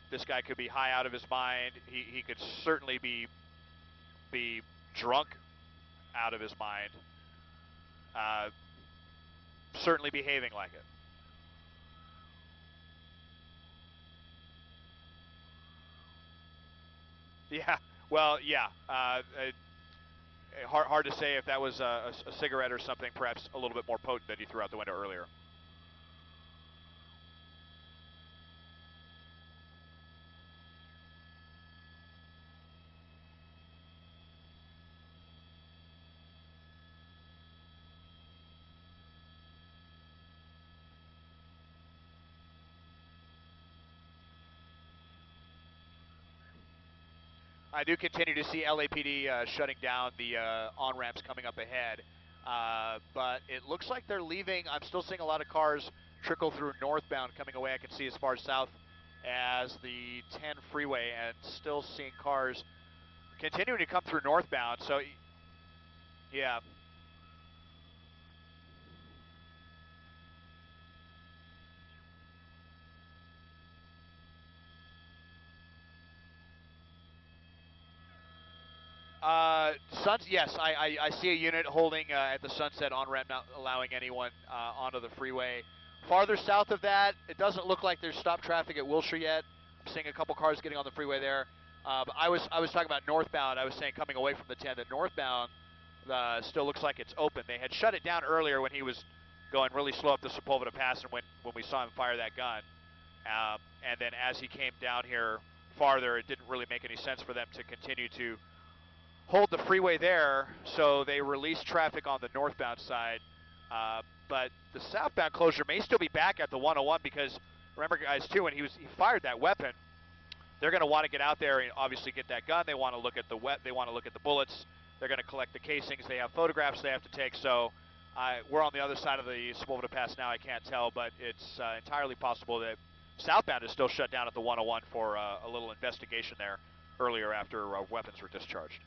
This guy could be high out of his mind. He could certainly be drunk out of his mind. Certainly behaving like it. Yeah. Well, yeah. Hard to say if that was a cigarette or something, perhaps a little bit more potent that he threw out the window earlier. I do continue to see LAPD shutting down the on-ramps coming up ahead. But it looks like they're leaving. I'm still seeing a lot of cars trickle through northbound coming away. I can see as far south as the 10 freeway, and still seeing cars continuing to come through northbound. So, yeah. Yes, I see a unit holding at the Sunset on-ramp, not allowing anyone onto the freeway. Farther south of that, it doesn't look like there's stop traffic at Wilshire yet. I'm seeing a couple cars getting on the freeway there. But I was talking about northbound. I was saying coming away from the 10, that northbound still looks like it's open. They had shut it down earlier when he was going really slow up the Sepulveda Pass, and when we saw him fire that gun. And then as he came down here farther, it didn't really make any sense for them to continue to hold the freeway there, so they released traffic on the northbound side. But the southbound closure may still be back at the 101, because remember, guys, too, when he fired that weapon, they're going to want to get out there and obviously get that gun. They want to look at they want to look at the bullets. They're going to collect the casings. They have photographs they have to take. So we're on the other side of the Sepulveda Pass now. I can't tell, but it's entirely possible that southbound is still shut down at the 101 for a little investigation there earlier after weapons were discharged.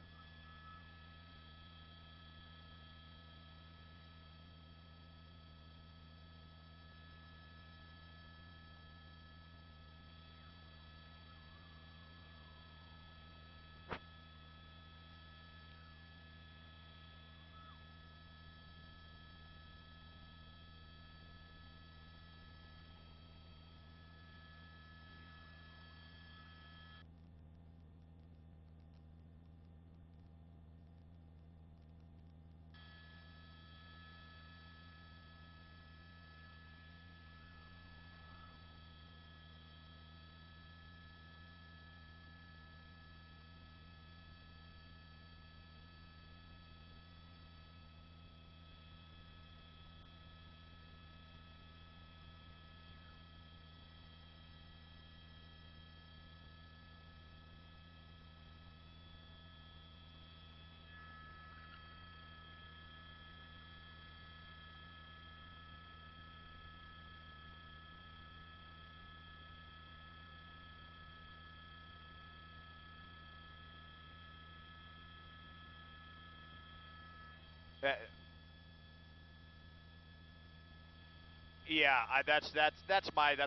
Yeah, that's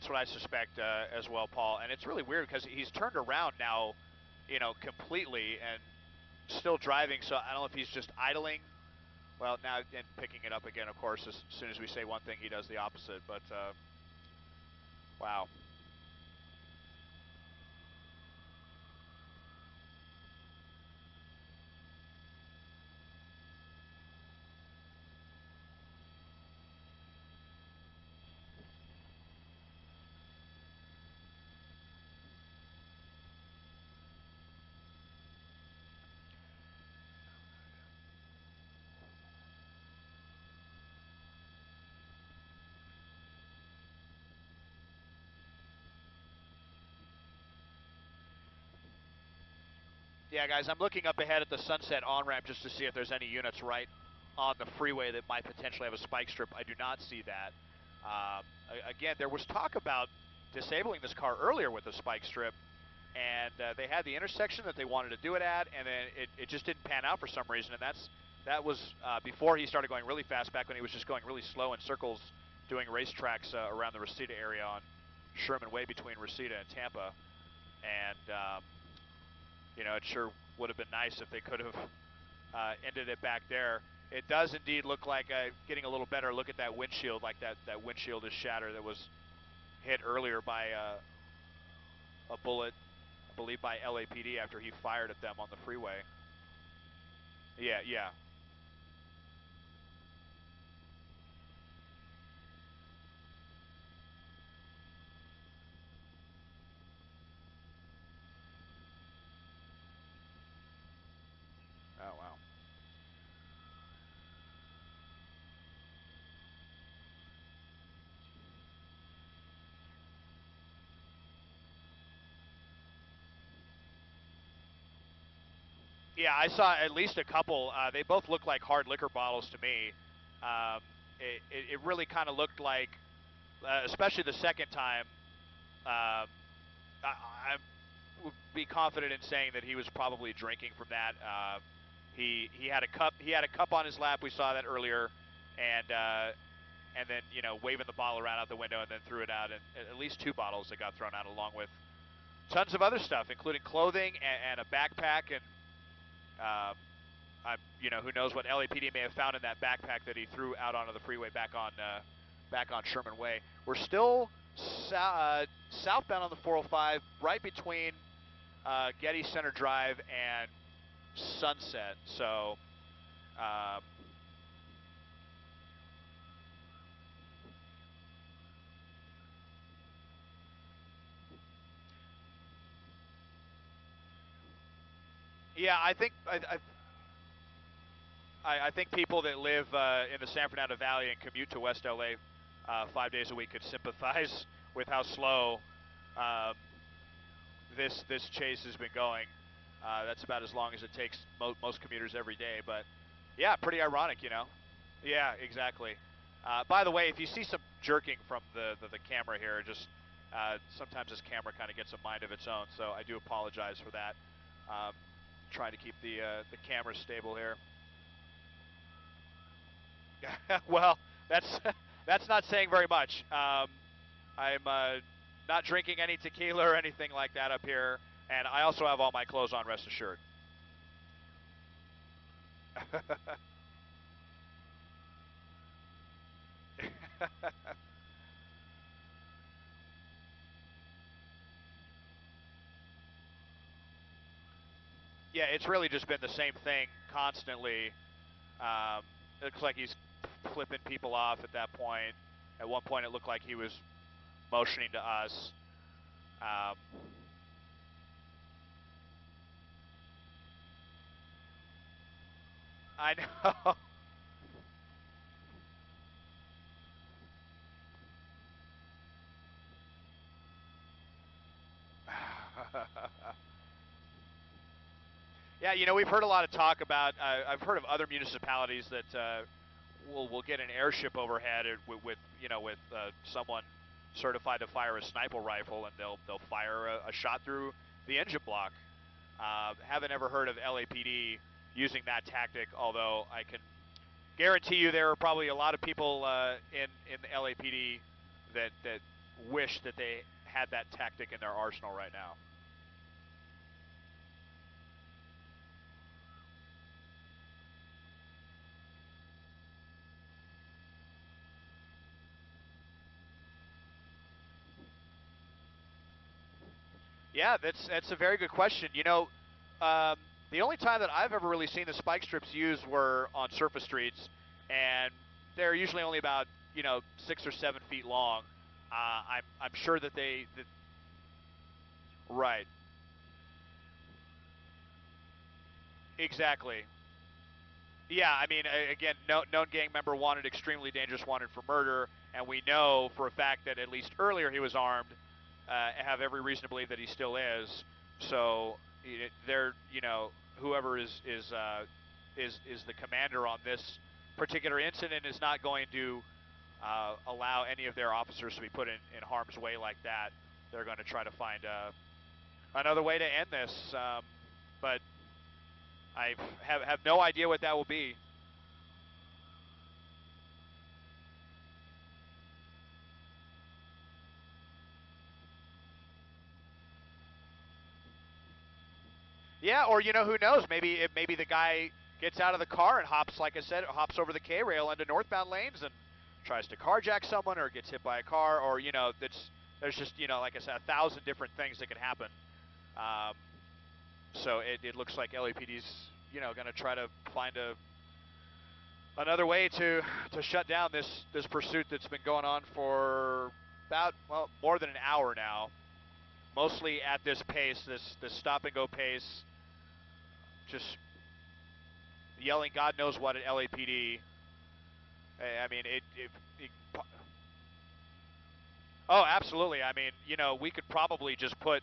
what I suspect as well, Paul. And it's really weird because he's turned around now, completely and still driving. So I don't know if he's just idling. Well, now and picking it up again, of course. As soon as we say one thing, he does the opposite. But wow. Yeah, guys, I'm looking up ahead at the Sunset on-ramp just to see if there's any units right on the freeway that might potentially have a spike strip. I do not see that. Again, there was talk about disabling this car earlier with a spike strip, and they had the intersection that they wanted to do it at, and then it just didn't pan out for some reason, and that was before he started going really fast, back when he was just going really slow in circles doing racetracks around the Reseda area on Sherman Way between Reseda and Tampa. And it sure would have been nice if they could have ended it back there. It does indeed look like getting a little better look at that windshield, like that windshield is shattered. That was hit earlier by a bullet, I believe by LAPD after he fired at them on the freeway. Yeah, yeah. Oh, wow. Yeah, I saw at least a couple. They both look like hard liquor bottles to me. Um, it really kind of looked like, especially the second time. Um, I would be confident in saying that he was probably drinking from that. He had a cup. He had a cup on his lap. We saw that earlier, and then waving the bottle around out the window and then threw it out. And at least two bottles that got thrown out, along with tons of other stuff, including clothing and a backpack and. Who knows what LAPD may have found in that backpack that he threw out onto the freeway back on Sherman Way. We're still southbound on the 405, right between Getty Center Drive and Sunset. So, yeah, I think people that live in the San Fernando Valley and commute to West LA 5 days a week could sympathize with how slow um, this chase has been going. That's about as long as it takes most commuters every day. But yeah, pretty ironic. Yeah, exactly. By the way, if you see some jerking from the camera here, just sometimes this camera kind of gets a mind of its own. So I do apologize for that. Trying to keep the camera stable here. Well, that's that's not saying very much. I'm not drinking any tequila or anything like that up here, and I also have all my clothes on. Rest assured. Yeah, it's really just been the same thing constantly. Um, it looks like he's flipping people off at that point. At one point, it looked like he was motioning to us. Um, I know. Yeah, we've heard a lot of talk about. I've heard of other municipalities that will get an airship overhead with someone certified to fire a sniper rifle, and they'll fire a shot through the engine block. Haven't ever heard of LAPD using that tactic, although I can guarantee you there are probably a lot of people in the LAPD that wish that they had that tactic in their arsenal right now. Yeah, that's a very good question. Um, the only time that I've ever really seen the spike strips used were on surface streets, and they're usually only about 6 or 7 feet long. I'm sure that right, exactly. Yeah, I mean, again, known gang member wanted, extremely dangerous, wanted for murder, and we know for a fact that at least earlier he was armed. Have every reason to believe that he still is. So they're, whoever is the commander on this particular incident is not going to allow any of their officers to be put in harm's way like that. They're going to try to find another way to end this. But I have no idea what that will be. Yeah, or who knows? Maybe the guy gets out of the car and hops, like I said, hops over the K rail into northbound lanes and tries to carjack someone, or gets hit by a car, or there's just like I said, 1,000 different things that could happen. Um, so it looks like LAPD's going to try to find another way to shut down this pursuit that's been going on for about more than an hour now, mostly at this pace, this stop and go pace, just yelling God knows what at LAPD. I mean, it oh, absolutely. I mean, we could probably just put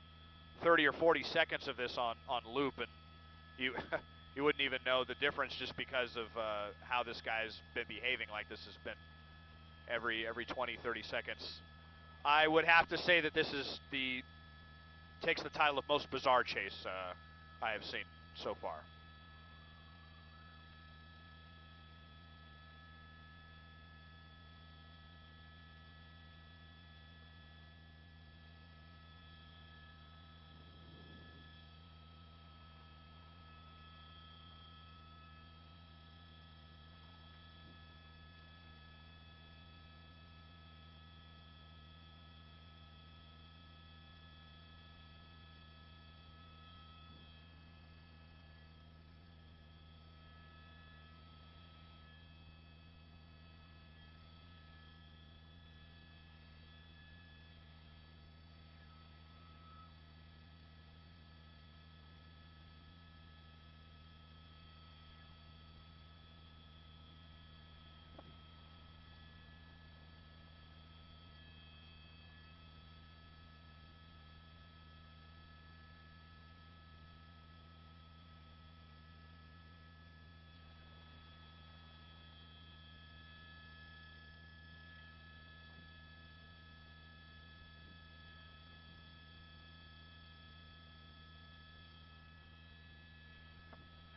30 or 40 seconds of this on loop, and you you wouldn't even know the difference just because of how this guy's been behaving. Like this has been every 20, 30 seconds. I would have to say that this is takes the title of most bizarre chase I have seen so far.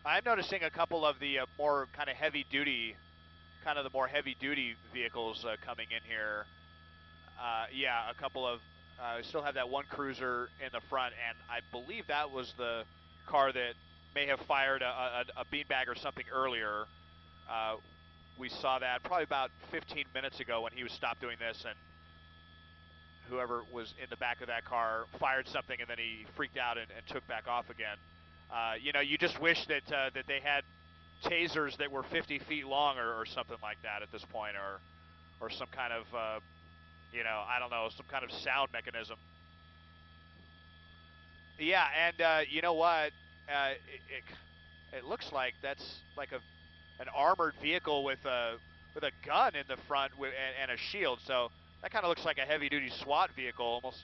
I'm noticing a couple of the more kind of heavy-duty, vehicles coming in here. Yeah, a couple of, we still have that one cruiser in the front, and I believe that was the car that may have fired a beanbag or something earlier. We saw that probably about 15 minutes ago when he was stopped doing this, and whoever was in the back of that car fired something, and then he freaked out and took back off again. You know, you just wish that that they had tasers that were 50 feet long or something like that at this point, or some kind of, you know, I don't know, some kind of sound mechanism. Yeah, and you know what? It looks like that's like an armored vehicle with a gun in the front and a shield. So that kind of looks like a heavy-duty SWAT vehicle, almost.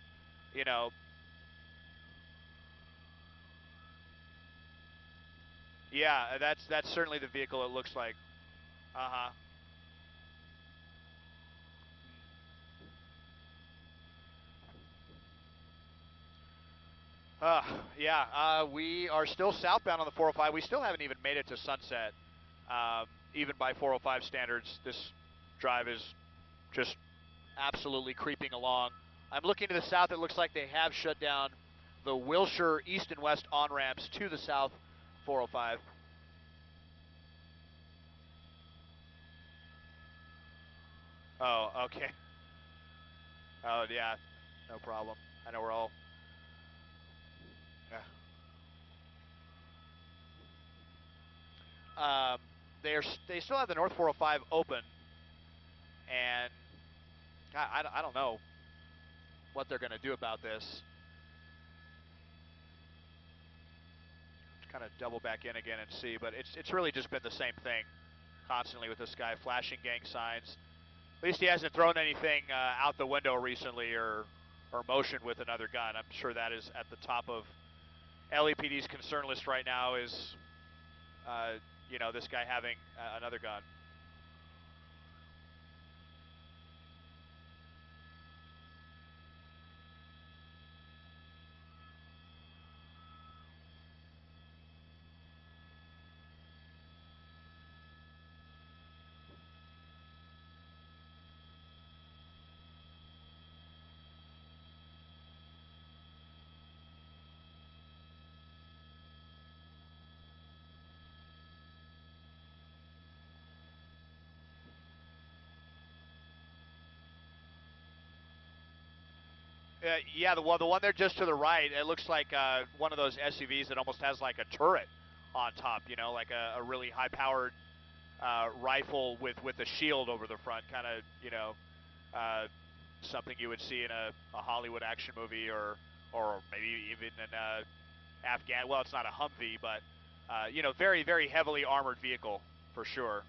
You know. Yeah, that's certainly the vehicle it looks like. Uh-huh. Yeah, we are still southbound on the 405. We still haven't even made it to Sunset. Even by 405 standards, this drive is just absolutely creeping along. I'm looking to the south. It looks like they have shut down the Wilshire east and west on-ramps to the south 405. Oh, okay. Oh, yeah, no problem. I know we're all... Yeah. Um, they still have the North 405 open, and I don't know what they're going to do about this. Kind of double back in again and see, but it's really just been the same thing constantly with this guy flashing gang signs. At least he hasn't thrown anything out the window recently or motioned with another gun. I'm sure that is at the top of LAPD's concern list right now is, you know, this guy having another gun. Yeah, the one there just to the right, it looks like one of those SUVs that almost has like a turret on top, you know, like a really high-powered rifle with a shield over the front, kind of, you know, something you would see in a Hollywood action movie or maybe even an Afghan, well, it's not a Humvee, but, you know, very, very heavily armored vehicle for sure.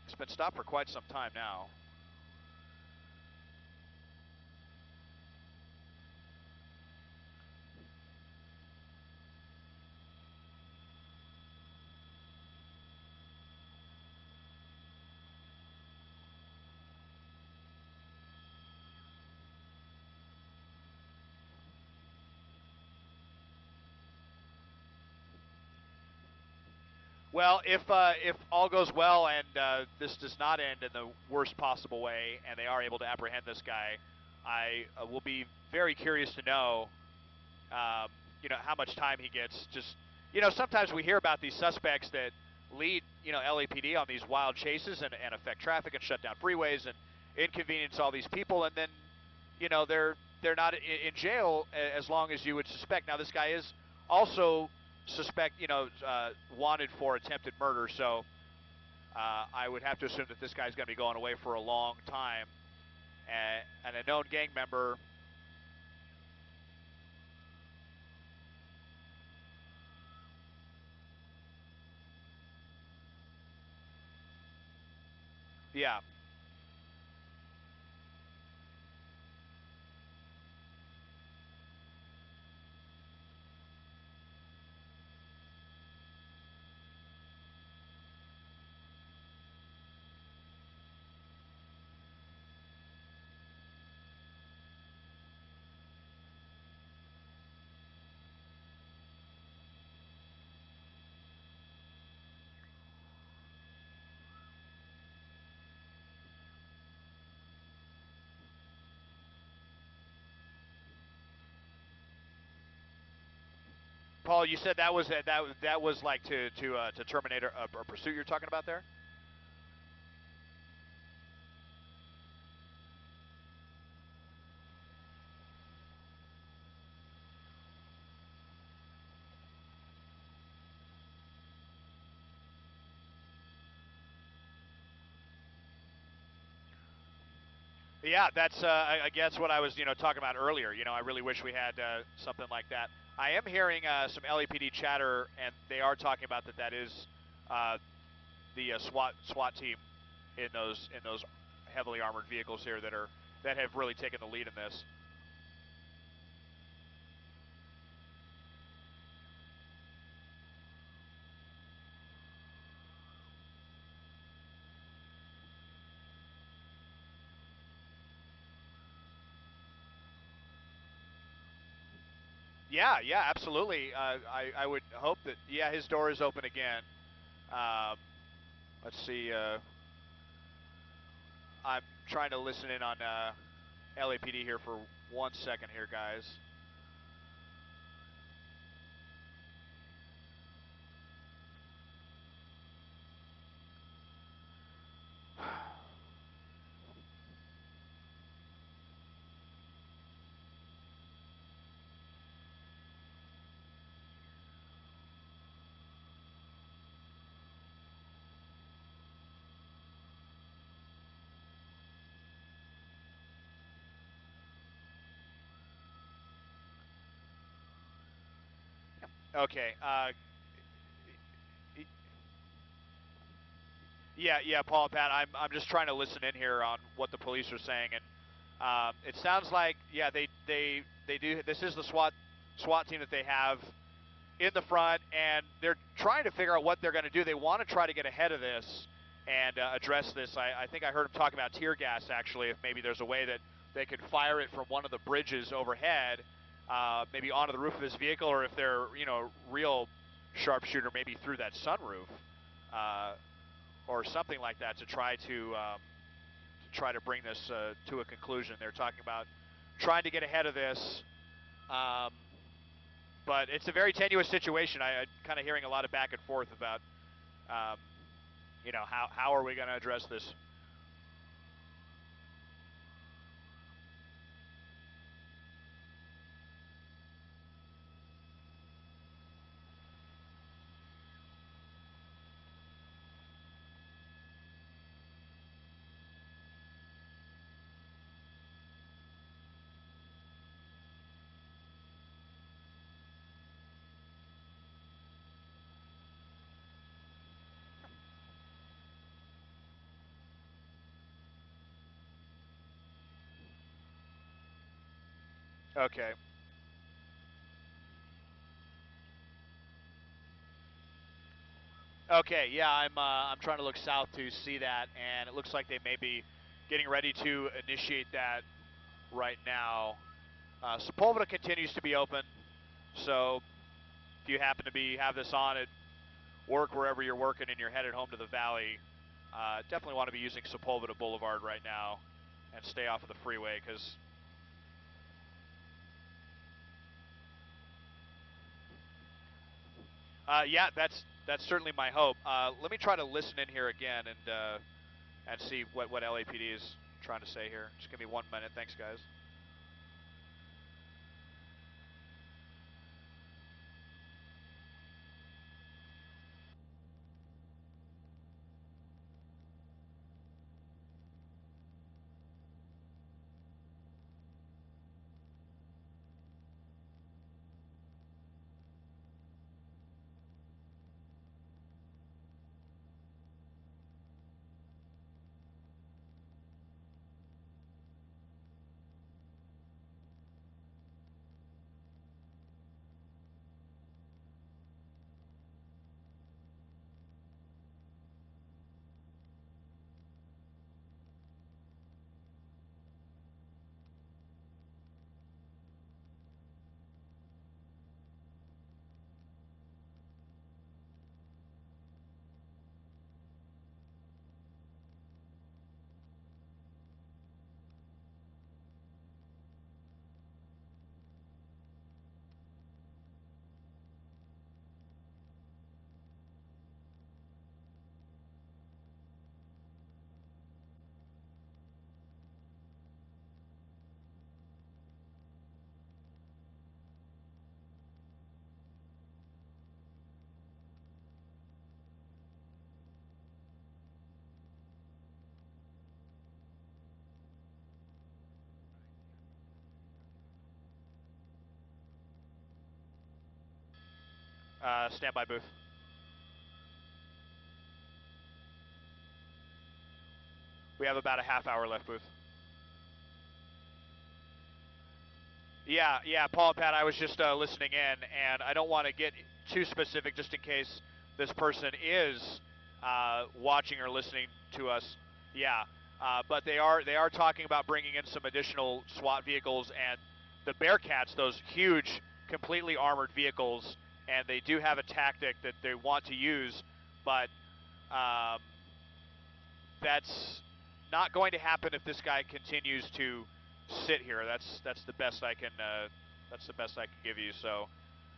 It's been stopped for quite some time now. Well, if all goes well and this does not end in the worst possible way, and they are able to apprehend this guy, I will be very curious to know, um, how much time he gets. Just, sometimes we hear about these suspects that lead, LAPD on these wild chases and affect traffic and shut down freeways and inconvenience all these people, and then, they're not in jail as long as you would suspect. Now, this guy is also wanted for attempted murder, so I would have to assume that this guy's going to be going away for a long time, and a known gang member. Yeah. Paul, you said that was like to terminate a pursuit you're talking about there? Yeah, that's I guess what I was talking about earlier. I really wish we had something like that. I am hearing some LAPD chatter, and they are talking about that is uh, the SWAT team in those heavily armored vehicles here that have really taken the lead in this. Yeah, yeah, absolutely. I would hope that, yeah, his door is open again. Um, let's see. I'm trying to listen in on LAPD here for 1 second here, guys. Okay. Yeah, yeah, Paul and Pat. I'm just trying to listen in here on what the police are saying, and it sounds like, yeah, they do. This is the SWAT team that they have in the front, and they're trying to figure out what they're going to do. They want to try to get ahead of this and address this. I think I heard them talking about tear gas, actually, if maybe there's a way that they could fire it from one of the bridges overhead, maybe onto the roof of this vehicle, or if they're, real sharpshooter, maybe through that sunroof, uh, or something like that to try to bring this to a conclusion. They're talking about trying to get ahead of this. Um, but it's a very tenuous situation. I'm kind of hearing a lot of back and forth about, um, how are we going to address this? Okay. Okay. Yeah, I'm trying to look south to see that, and it looks like they may be getting ready to initiate that right now. Sepulveda continues to be open, so if you happen to have this on at work wherever you're working and you're headed home to the valley, definitely want to be using Sepulveda Boulevard right now and stay off of the freeway because yeah, that's certainly my hope. Let me try to listen in here again and see what LAPD is trying to say here. Just give me 1 minute. Thanks, guys. Standby booth. We have about a half hour left, booth. Yeah, Paul and Pat, I was just listening in, and I don't want to get too specific just in case this person is watching or listening to us. Yeah, but they are talking about bringing in some additional SWAT vehicles and the Bearcats, those huge, completely armored vehicles, and they do have a tactic that they want to use, but that's not going to happen if this guy continues to sit here. That's the best I can give you. So,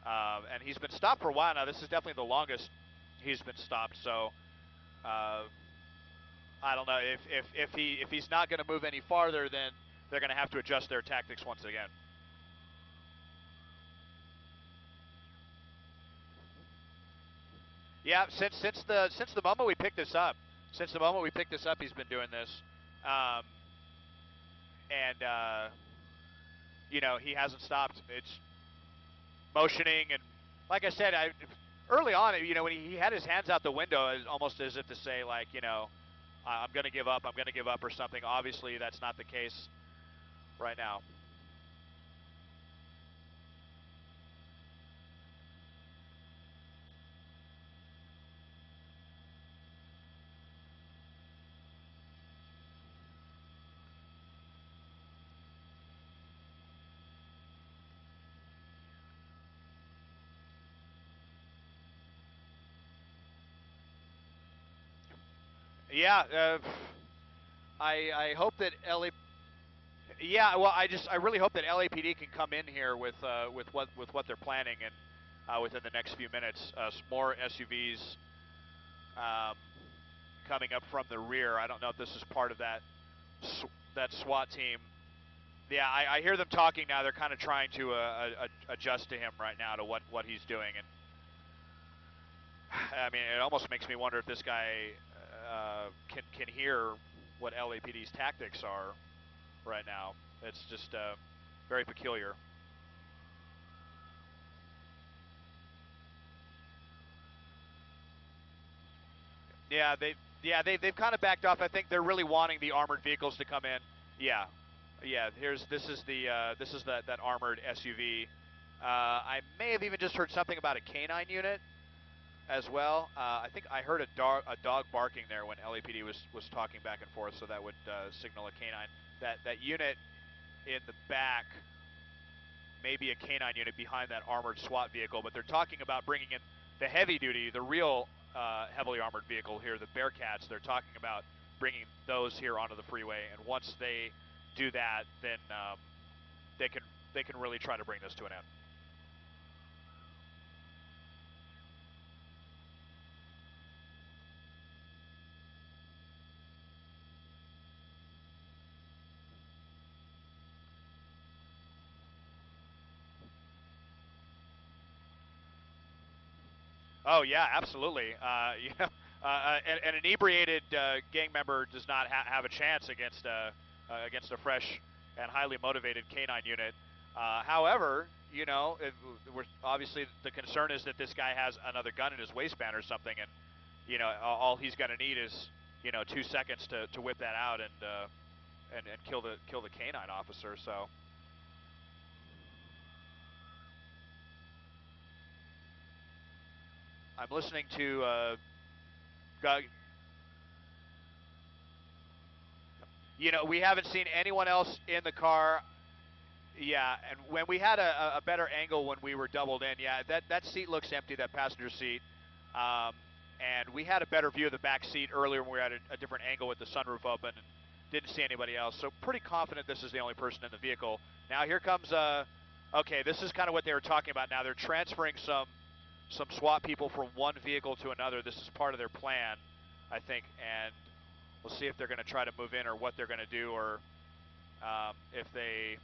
and he's been stopped for a while now. This is definitely the longest he's been stopped. So, I don't know if he's not going to move any farther, then they're going to have to adjust their tactics once again. Yeah, since the moment we picked this up, he's been doing this, and you know, he hasn't stopped. It's motioning, and like I said, early on, you know, when he had his hands out the window, almost as if to say, like, you know, I'm going to give up, or something. Obviously, that's not the case right now. Yeah, I hope that yeah, well, I really hope that LAPD can come in here with what they're planning, and within the next few minutes, more SUVs coming up from the rear. I don't know if this is part of that SWAT team. Yeah, I hear them talking now. They're kind of trying to adjust to him right now, to what he's doing, and I mean, it almost makes me wonder if this guy can hear what LAPD's tactics are right now. It's just very peculiar. Yeah, they've kind of backed off. I think they're really wanting the armored vehicles to come in. Yeah, yeah. This is that armored SUV. I may have even just heard something about a canine unit as well. I think I heard a dog barking there when LAPD was talking back and forth, so that would signal a canine. That unit in the back may be a canine unit behind that armored SWAT vehicle, but they're talking about bringing in the heavy duty, the real heavily armored vehicle here, the Bearcats, they're talking about bringing those here onto the freeway, and once they do that, then they can really try to bring this to an end. Oh yeah, absolutely. You know, an inebriated gang member does not have a chance against a fresh and highly motivated canine unit. However, you know, we're obviously the concern is that this guy has another gun in his waistband or something, and you know, all he's going to need is 2 seconds to whip that out and kill the canine officer. So. I'm listening to, we haven't seen anyone else in the car. Yeah, and when we had a better angle when we were doubled in, yeah, that seat looks empty, that passenger seat. And we had a better view of the back seat earlier when we were at a different angle with the sunroof open and didn't see anybody else. So pretty confident this is the only person in the vehicle. Now here comes, okay, this is kind of what they were talking about now. They're transferring some SWAT people from one vehicle to another. This is part of their plan, I think, and we'll see if they're going to try to move in or what they're going to do, or if they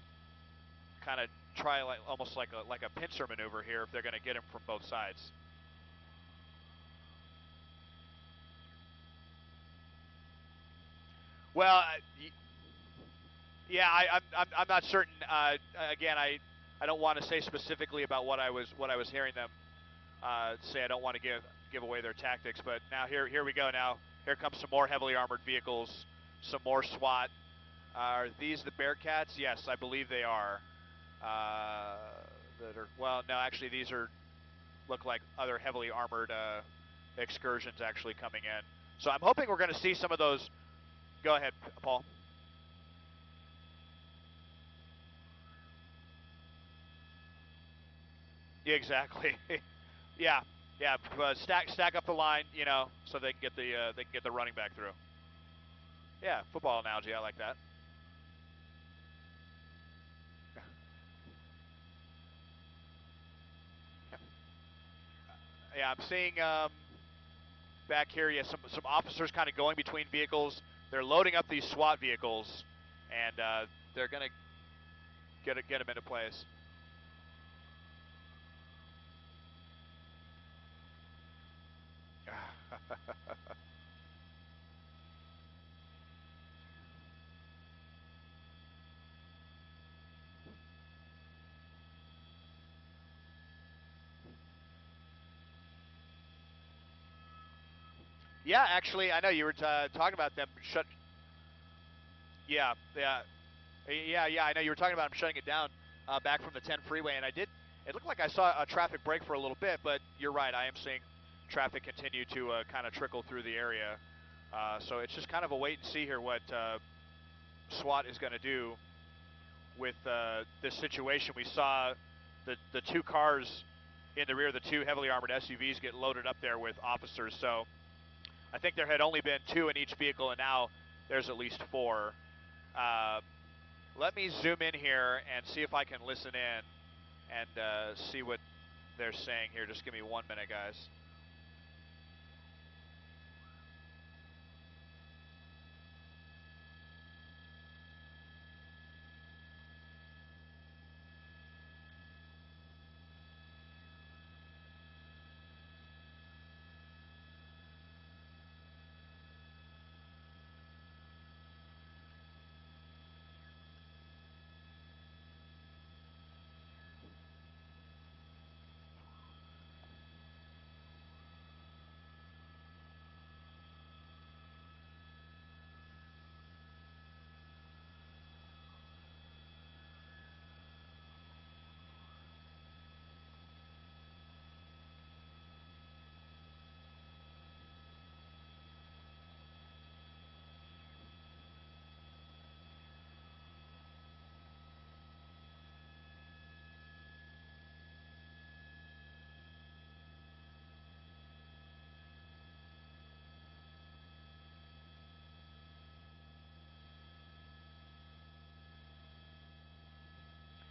kind of try almost like a pincer maneuver here, if they're going to get him from both sides. Well, yeah, I'm not certain. Again, I don't want to say specifically about what I was hearing them say. I don't want to give away their tactics, but now here we go. Now here comes some more heavily armored vehicles, some more SWAT. Are these the Bearcats? Yes, I believe they are. Well, no, actually these look like other heavily armored excursions actually coming in. So I'm hoping we're going to see some of those. Go ahead, Paul. Yeah, exactly. Yeah, yeah. Stack up the line, so they can get the running back through. Yeah, football analogy. I like that. Yeah, I'm seeing back here. Yeah, some officers kind of going between vehicles. They're loading up these SWAT vehicles, and they're gonna get them into place. Yeah, actually, I know you were talking about them shut. Yeah, yeah, yeah. I know you were talking about them shutting it down back from the 10 freeway, and I did. It looked like I saw a traffic break for a little bit, but you're right. I am seeing traffic continue to kind of trickle through the area. So it's just kind of a wait and see here what SWAT is going to do with this situation. We saw the two cars in the rear, the two heavily armored SUVs, get loaded up there with officers. So I think there had only been two in each vehicle, and now there's at least four. Uh, Let me zoom in here and see if I can listen in and see what they're saying here. Just give me 1 minute, guys.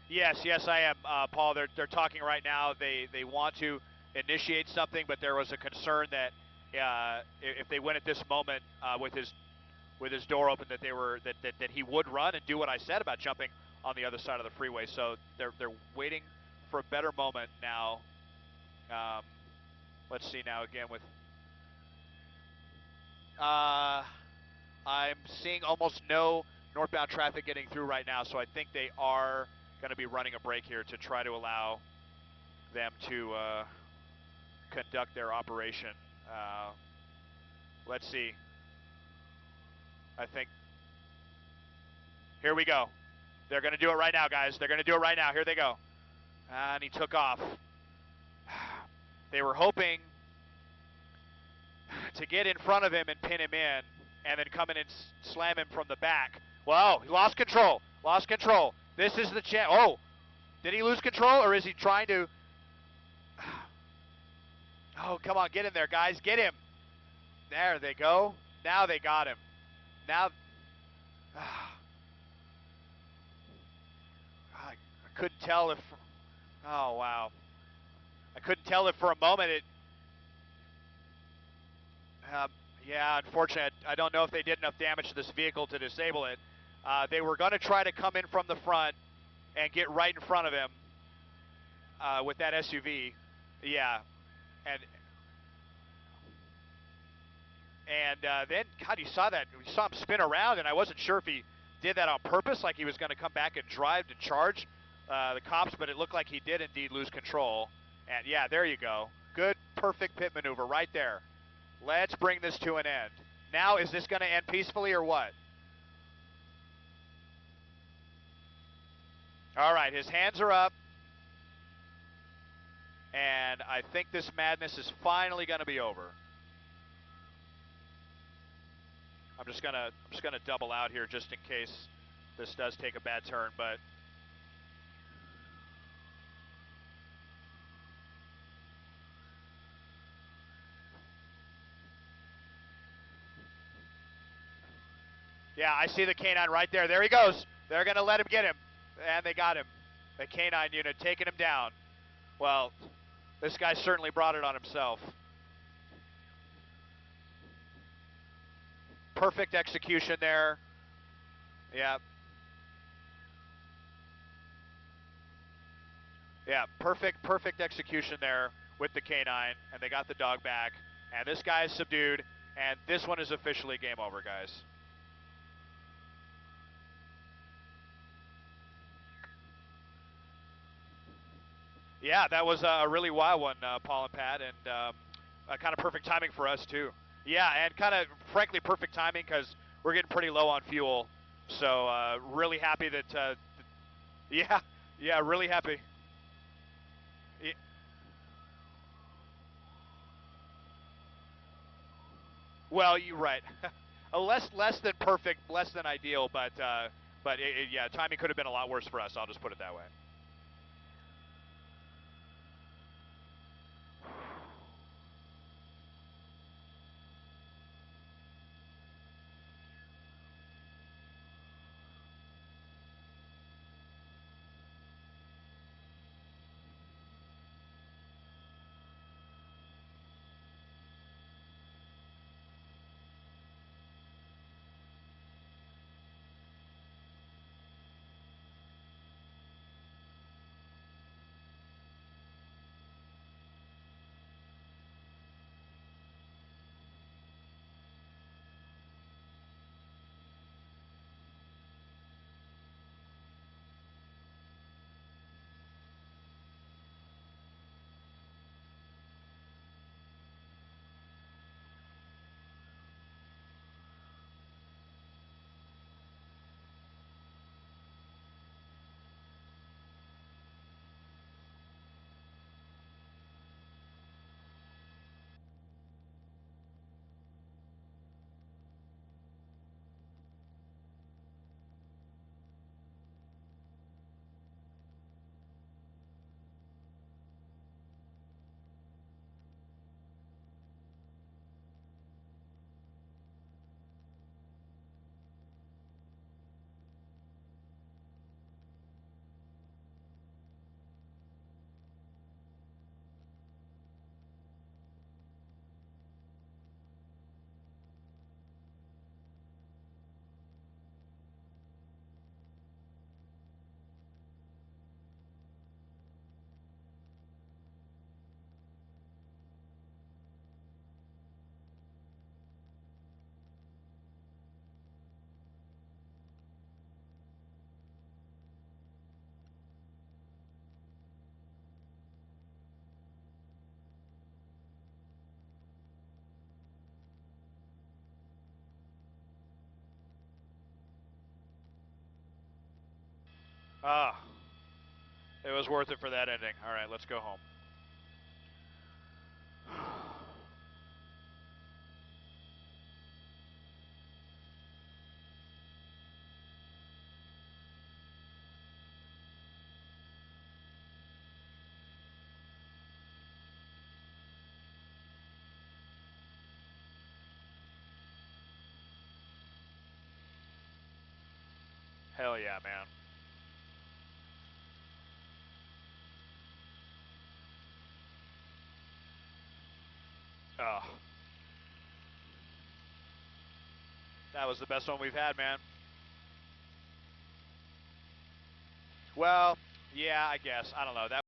Yes, I am, Paul. They're talking right now. They want to initiate something, but there was a concern that if they went at this moment with his door open, that that he would run and do what I said about jumping on the other side of the freeway. So they're waiting for a better moment now. Let's see now again with. I'm seeing almost no northbound traffic getting through right now, so I think they are going to be running a break here to try to allow them to conduct their operation. Let's see. I think. Here we go. They're going to do it right now, guys. They're going to do it right now. Here they go. And he took off. They were hoping to get in front of him and pin him in, and then come in and slam him from the back. Whoa, he lost control. Lost control. This is the chance. Oh, did he lose control, or is he trying to? Oh, come on, get in there, guys. Get him. There they go. Now they got him. Now, I couldn't tell if. Oh wow. I couldn't tell if for a moment it. Yeah, unfortunately, I don't know if they did enough damage to this vehicle to disable it. They were going to try to come in from the front and get right in front of him with that SUV. Yeah, and then, God, you saw that. You saw him spin around, and I wasn't sure if he did that on purpose, like he was going to come back and drive to charge the cops, but it looked like he did indeed lose control. And yeah, there you go. Good, perfect pit maneuver right there. Let's bring this to an end. Now, is this going to end peacefully or what? All right, his hands are up. And I think this madness is finally going to be over. I'm just gonna double out here just in case this does take a bad turn, but yeah, I see the canine right there. There he goes. They're gonna let him get him, and they got him. The canine unit taking him down. Well, this guy certainly brought it on himself. Perfect execution there. Yeah. Yeah, perfect execution there with the canine, and they got the dog back. And this guy is subdued, and this one is officially game over, guys. Yeah, that was a really wild one, Paul and Pat, and kind of perfect timing for us, too. Yeah, and kind of, frankly, perfect timing because we're getting pretty low on fuel. So really happy that, yeah, really happy. Yeah. Well, you're right. A less than perfect, less than ideal, but yeah, timing could have been a lot worse for us. I'll just put it that way. Ah, it was worth it for that ending. All right, let's go home. Hell yeah, man. Oh. That was the best one we've had, man. Well, yeah, I guess. I don't know. That